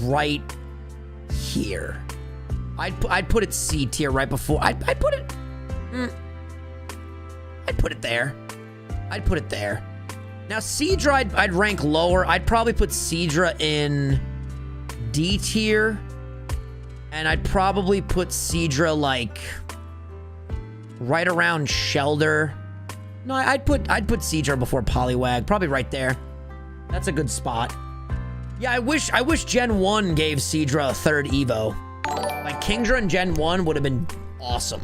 right here. I'd put it C tier right before. I'd put it. I'd put it there. I'd put it there. Now, Seadra, I'd rank lower. I'd probably put Seadra in D tier. And I'd probably put Seadra like right around Shelder. No, I'd put Seadra before Poliwag, probably right there. That's a good spot. Yeah, I wish Gen 1 gave Seadra a third Evo. Like Kingdra in Gen 1 would have been awesome.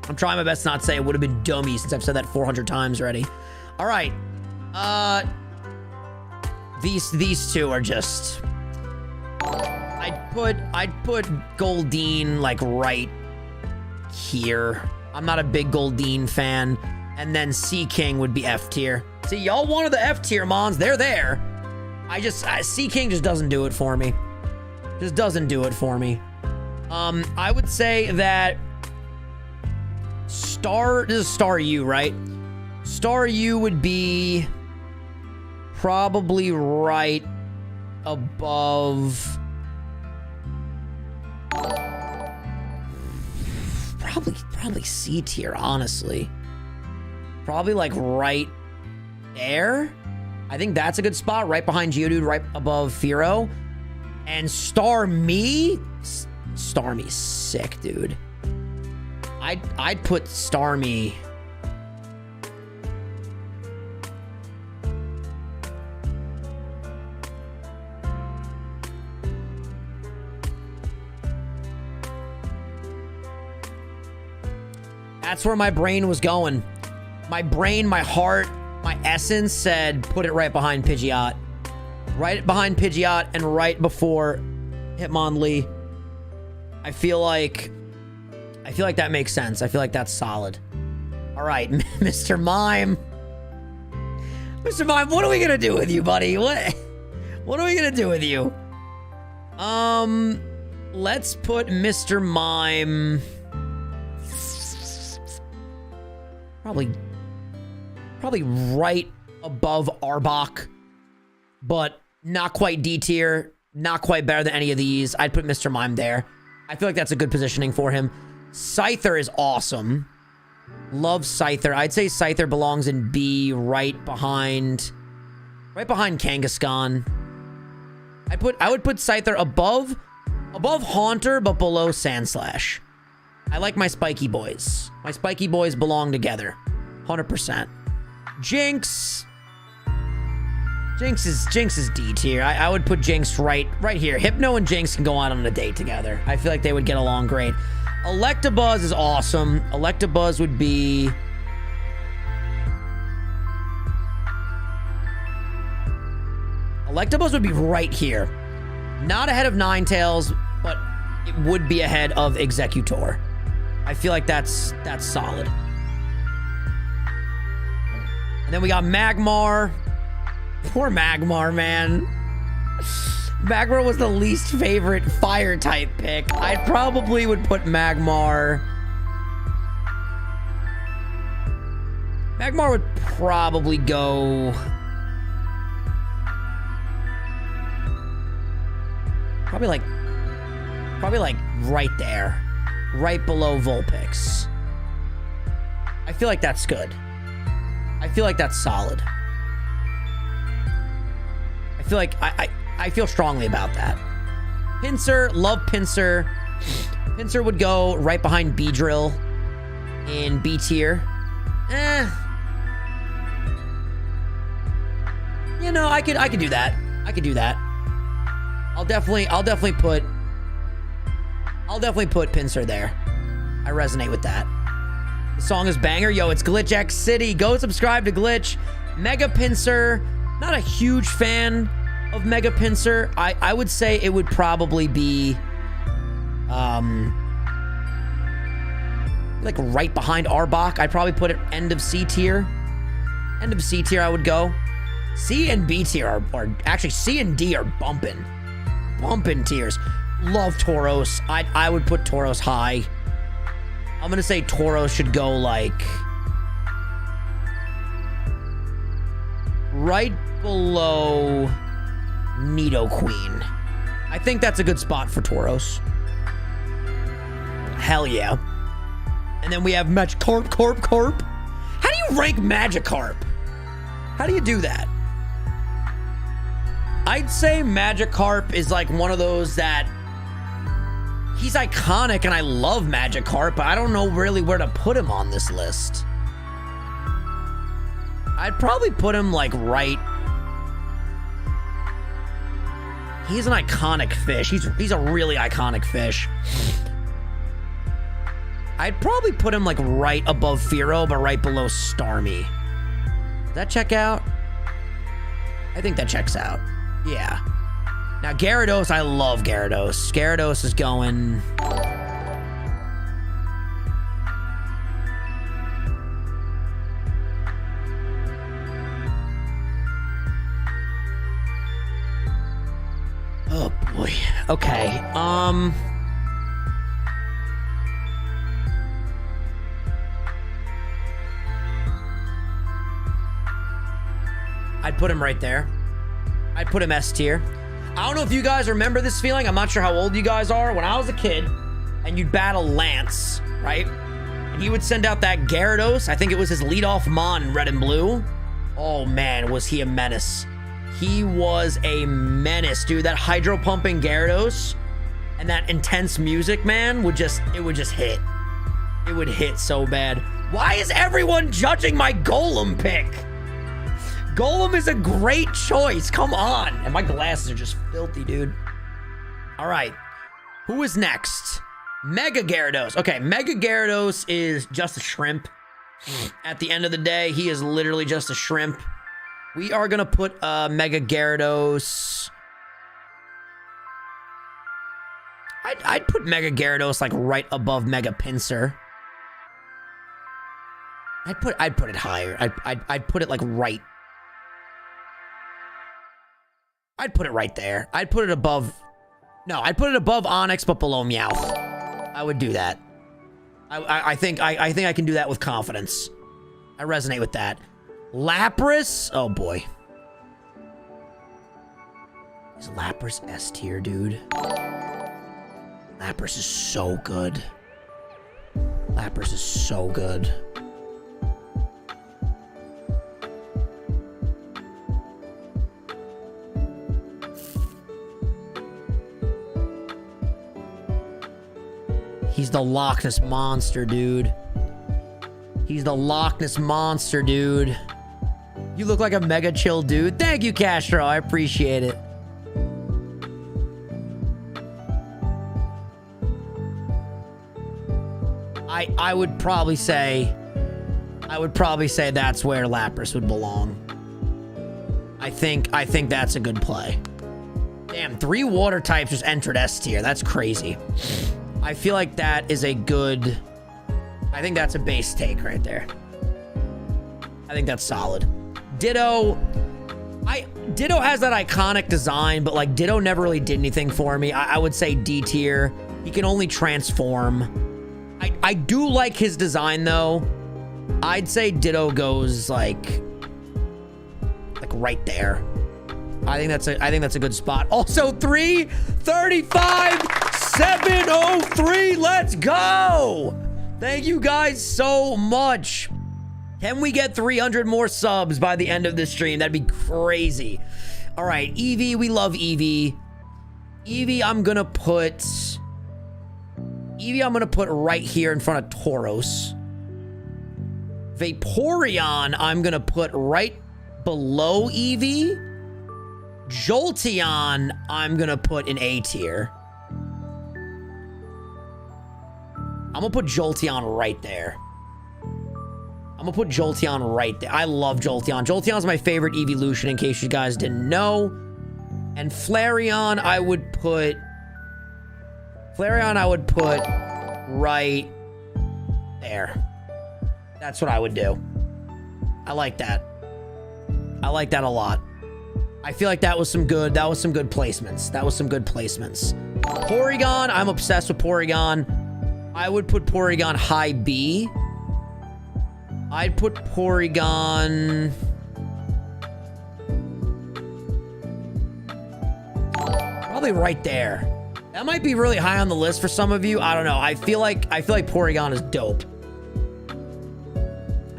I'm trying my best not to say it would have been dummy since I've said that 400 times already. All right. These two are just... I'd put Goldeen like right here. I'm not a big Goldeen fan. And then Seaking would be F tier. See, y'all wanted the F tier mons. They're there. Seaking just doesn't do it for me. Just doesn't do it for me. I would say that this is Star U, right? Star U would be probably right above... Probably C tier, honestly. Probably like right there. I think that's a good spot, right behind Geodude, right above Fearow. And Starmie? Starmie's sick, dude. I'd put Starmie. That's where my brain was going. My brain, my heart, my essence said, put it right behind Pidgeot. Right behind Pidgeot and right before Hitmonlee. I feel like that makes sense. I feel like that's solid. All right, Mr. Mime. Mr. Mime, what are we gonna do with you, buddy? What are we gonna do with you? Let's put Mr. Mime... Probably right above Arbok, but not quite D tier, not quite better than any of these. I'd put Mr. Mime there. I feel like that's a good positioning for him. Scyther is awesome. Love Scyther. I'd say Scyther belongs in B, right behind Kangaskhan. I would put Scyther above Haunter, but below Sandslash. I like my spiky boys. My spiky boys belong together. 100%. Jinx is D tier. I would put Jinx right here. Hypno and Jinx can go out on a date together. I feel like they would get along great. Electabuzz is awesome. Electabuzz would be... Electabuzz would be right here. Not ahead of Ninetales, but it would be ahead of Executor. I feel like that's solid. And then we got Magmar. Poor Magmar, man. Magmar was the least favorite fire type pick. I probably would put Magmar. Magmar would probably go... Probably like right there. Right below Vulpix. I feel like that's good. I feel like that's solid. I feel like I feel strongly about that. Pinsir, love Pinsir. Pinsir would go right behind Beedrill in B tier. You know, I could do that. I could do that. I'll definitely put Pinsir there. I resonate with that. The song is banger. Yo, it's Glitch X City. Go subscribe to Glitch. Mega Pinsir. Not a huge fan of Mega Pinsir. I would say it would probably be like right behind Arbok. I'd probably put it end of C tier. End of C tier I would go. C and B tier are actually C and D are bumping tiers. Love Tauros. I would put Tauros high. I'm gonna say Tauros should go like right below Nidoqueen. I think that's a good spot for Tauros. Hell yeah. And then we have Magikarp. How do you rank Magikarp? How do you do that? I'd say Magikarp is like one of those that he's iconic and I love Magikarp, but I don't know really where to put him on this list. I'd probably put him like right. He's an iconic fish. He's a really iconic fish. I'd probably put him like right above Fearow, but right below Starmie. Does that check out? I think that checks out. Yeah. Now Gyarados, I love Gyarados. Gyarados is going... Oh boy. Okay. I'd put him right there. I'd put him S tier. I don't know if you guys remember this feeling. I'm not sure how old you guys are. When I was a kid and you'd battle Lance, right? And he would send out that Gyarados. I think it was his leadoff Mon in red and blue. Oh man, was he a menace. He was a menace, dude. That hydro pumping Gyarados and that intense music, man, would just hit. It would hit so bad. Why is everyone judging my Golem pick? Golem is a great choice. Come on. And my glasses are just filthy, dude. All right. Who is next? Mega Gyarados. Okay, Mega Gyarados is just a shrimp. At the end of the day, he is literally just a shrimp. We are going to put Mega Gyarados. I'd put Mega Gyarados like right above Mega Pinsir. I'd put it higher. I'd put it like right. I'd put it right there. I'd put it above... No, I'd put it above Onix, but below Meowth. I would do that. I think I can do that with confidence. I resonate with that. Lapras? Oh, boy. Is Lapras S tier, dude? Lapras is so good. Lapras is so good. He's the Loch Ness Monster, dude. He's the Loch Ness Monster, dude. You look like a mega chill dude. Thank you, Castro. I appreciate it. I would probably say that's where Lapras would belong. I think that's a good play. Damn, 3 water types just entered S tier. That's crazy. I feel like that is a good... I think that's a base take right there. I think that's solid. Ditto... Ditto has that iconic design, but like Ditto never really did anything for me. I would say D tier. He can only transform. I do like his design though. I'd say Ditto goes like right there. I think that's a good spot. Also 335 703. Let's go. Thank you guys so much. Can we get 300 more subs by the end of this stream? That'd be crazy. All right, Eevee, we love Eevee. Eevee, I'm gonna put right here in front of Tauros. Vaporeon, I'm gonna put right below Eevee. Jolteon, I'm gonna put in A tier. I'm gonna put Jolteon right there. I'm gonna put Jolteon right there. I love Jolteon. Jolteon's my favorite evolution, in case you guys didn't know. And Flareon, I would put right there. That's what I would do. I like that. I like that a lot. I feel like that was some good placements. Porygon, I'm obsessed with Porygon. I would put Porygon high B. I'd put Porygon... probably right there. That might be really high on the list for some of you. I don't know. I feel like Porygon is dope.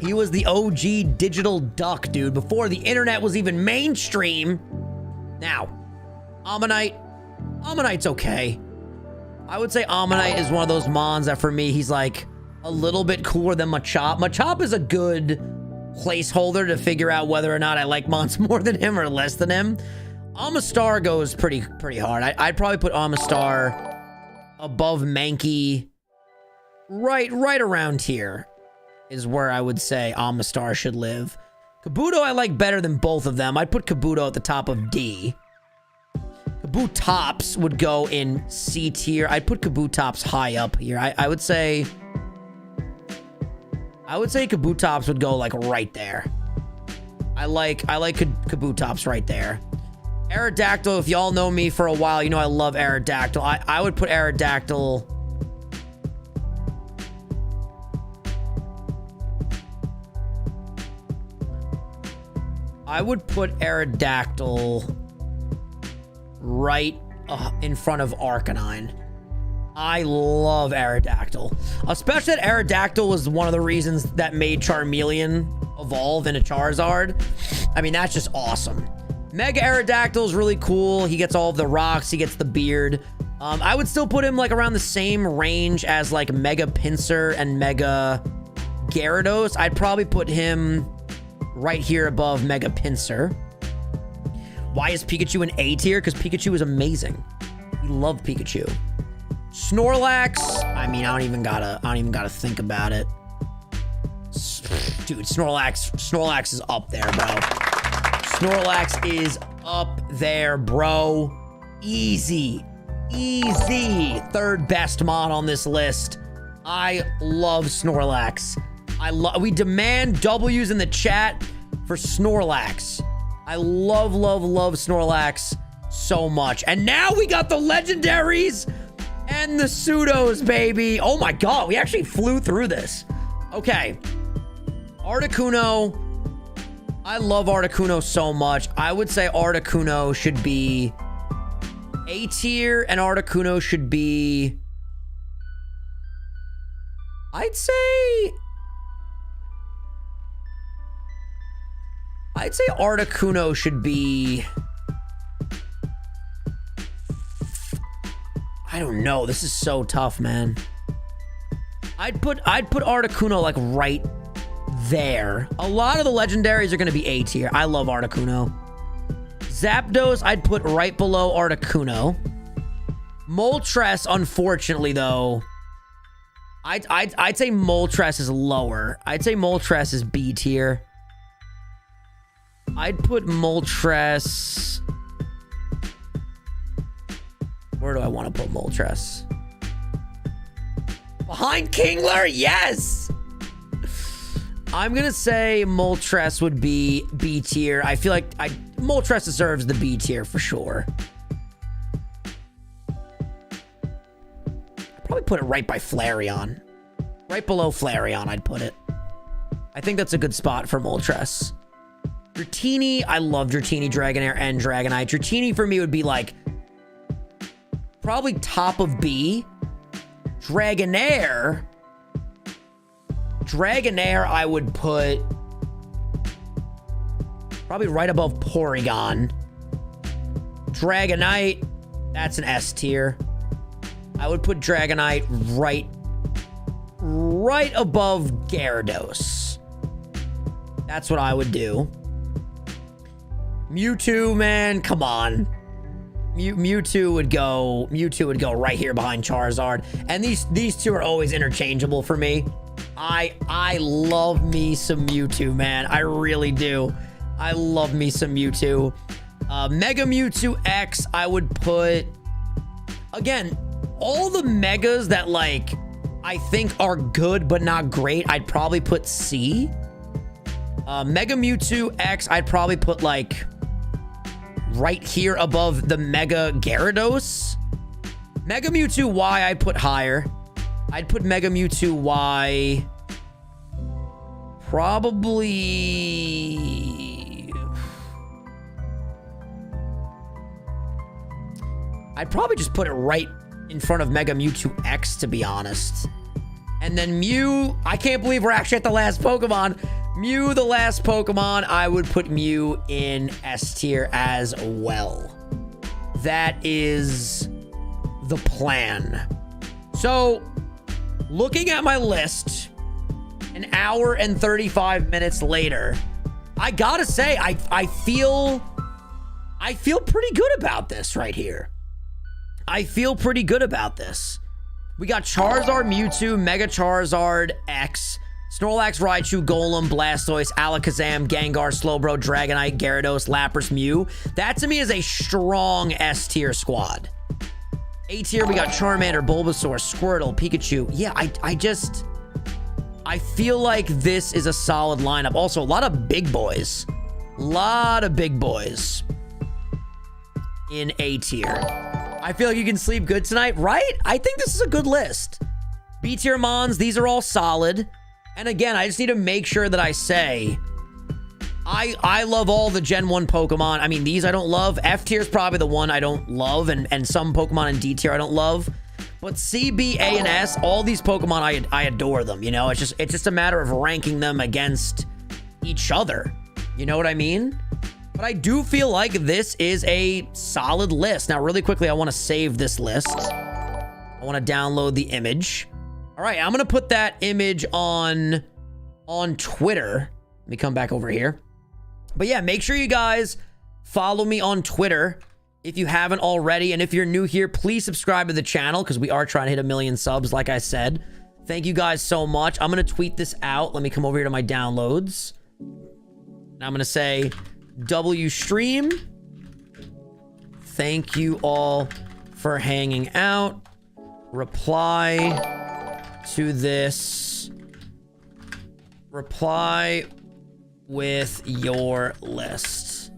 He was the OG digital duck, dude, before the internet was even mainstream. Now, Ammonite. Ammonite's okay. I would say Ammonite is one of those mons that for me, he's like a little bit cooler than Machop. Machop is a good placeholder to figure out whether or not I like mons more than him or less than him. Amistar goes pretty hard. I'd probably put Amistar above Mankey. Right around here is where I would say Amistar should live. Kabuto I like better than both of them. I'd put Kabuto at the top of D. Kabutops would go in C tier. I'd put Kabutops high up here. I would say Kabutops would go like right there. I like Kabutops right there. Aerodactyl, if y'all know me for a while, you know I love Aerodactyl. I would put Aerodactyl right in front of Arcanine. I love Aerodactyl. Especially that Aerodactyl was one of the reasons that made Charmeleon evolve into Charizard. I mean, that's just awesome. Mega Aerodactyl is really cool. He gets all of the rocks. He gets the beard. I would still put him like around the same range as like Mega Pinsir and Mega Gyarados. I'd probably put him right here above Mega Pinsir. Why is Pikachu an A tier? Because Pikachu is amazing. We love Pikachu. Snorlax. I mean, I don't even gotta think about it. Dude, Snorlax is up there, bro. Snorlax is up there, bro. Easy. Third best mod on this list. I love Snorlax. We demand W's in the chat for Snorlax. I love Snorlax so much. And now we got the legendaries and the pseudos, baby. Oh my god, we actually flew through this. Okay. Articuno. I love Articuno so much. I would say Articuno should be A tier and Articuno should be... I'd say Articuno should be... I don't know. This is so tough, man. I'd put Articuno like right there. A lot of the legendaries are going to be A tier. I love Articuno. Zapdos, I'd put right below Articuno. Moltres, unfortunately, though, I'd say Moltres is lower. I'd say Moltres is B tier. I'd put Moltres... Where do I want to put Moltres? Behind Kingler? Yes! I'm going to say Moltres would be B tier. I feel like Moltres deserves the B tier for sure. I'd probably put it right by Flareon. Right below Flareon, I'd put it. I think that's a good spot for Moltres. Dratini, I love Dratini, Dragonair, and Dragonite. Dratini for me would be like probably top of B. Dragonair, I would put probably right above Porygon. Dragonite, that's an S tier. I would put Dragonite right above Gyarados. That's what I would do. Mewtwo, man, come on. Mewtwo would go right here behind Charizard. And these two are always interchangeable for me. I love me some Mewtwo, man. I really do. I love me some Mewtwo. Mega Mewtwo X, I would put... Again, all the Megas that, like, I think are good but not great, I'd probably put C. Mega Mewtwo X, I'd probably put, like, right here above the Mega Gyarados. Mega Mewtwo Y, I'd put higher. I'd put Mega Mewtwo Y probably... I'd probably just put it right in front of Mega Mewtwo X, to be honest. And then Mew, I can't believe we're actually at the last Pokemon. Mew, the last Pokemon, I would put Mew in S tier as well. that is the plan. So, looking at my list, an hour and 35 minutes later, I gotta say, I feel pretty good about this right here. I feel pretty good about this. We got Charizard, Mewtwo, Mega Charizard, X, Snorlax, Raichu, Golem, Blastoise, Alakazam, Gengar, Slowbro, Dragonite, Gyarados, Lapras, Mew. That to me is a strong S tier squad. A tier, we got Charmander, Bulbasaur, Squirtle, Pikachu. Yeah, I feel like this is a solid lineup. Also, a lot of big boys. Lot of big boys in A tier. I feel like you can sleep good tonight, right? I think this is a good list. B tier mons, these are all solid. And again, I just need to make sure that I say, I love all the Gen 1 Pokemon. I mean, these I don't love. F tier is probably the one I don't love, and some Pokemon in D tier I don't love. But C, B, A, and S, all these Pokemon, I adore them, you know? It's just a matter of ranking them against each other. You know what I mean? But I do feel like this is a solid list. Now, really quickly, I want to save this list. I want to download the image. All right, I'm going to put that image on Twitter. Let me come back over here. But yeah, make sure you guys follow me on Twitter if you haven't already. And if you're new here, please subscribe to the channel because we are trying to hit 1 million subs, like I said. Thank you guys so much. I'm going to tweet this out. Let me come over here to my downloads. And I'm going to say, W stream. Thank you all for hanging out. Reply to this. Reply with your list.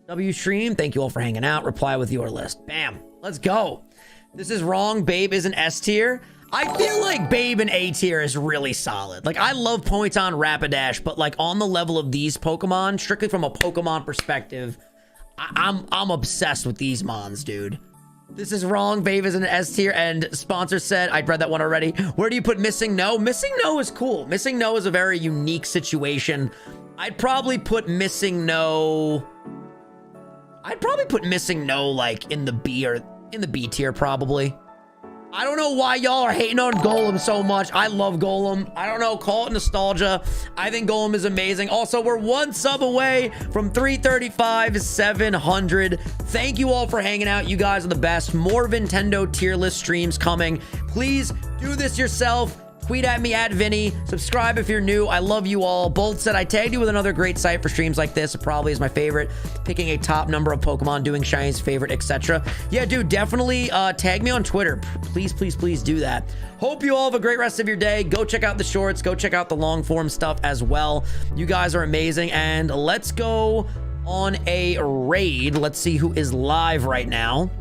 W stream, thank you all for hanging out. Reply with your list. Bam. Let's go. This is wrong. Babe is an S tier. I feel like Babe in A tier is really solid. Like, I love Pointon, Rapidash, but like on the level of these Pokemon, strictly from a Pokemon perspective, I'm obsessed with these mons, dude. This is wrong. Babe is an S tier, and sponsor said, I'd read that one already. Where do you put Missing No? Missing No is cool. Missing No is a very unique situation. I'd probably put Missing No like in the B or in the B tier probably. I don't know why y'all are hating on Golem so much. I love Golem. I don't know, call it nostalgia. I think Golem is amazing. Also, we're 1 sub away from 335 700. Thank you all for hanging out. You guys are the best. More Nintendo tier list streams coming. Please do this yourself. Tweet at me at Vinny. Subscribe if you're new. I love you all. Bolt said I tagged you with another great site for streams like this. It probably is my favorite. Picking a top number of Pokemon, doing Shiny's favorite, etc. Yeah, dude, definitely tag me on Twitter. Please, please, please do that. Hope you all have a great rest of your day. Go check out the shorts. Go check out the long form stuff as well. You guys are amazing. And let's go on a raid. Let's see who is live right now.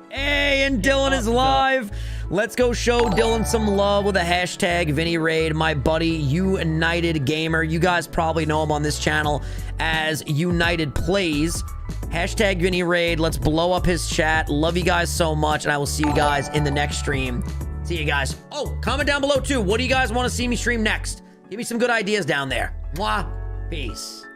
Hey, and Dylan is live. Let's go show Dylan some love with a hashtag Vinny Raid. My buddy, United Gamer. You guys probably know him on this channel as United Plays. Hashtag Vinny Raid. Let's blow up his chat. Love you guys so much, and I will see you guys in the next stream. See you guys. Oh, comment down below too. What do you guys want to see me stream next? Give me some good ideas down there. Mwah. Peace.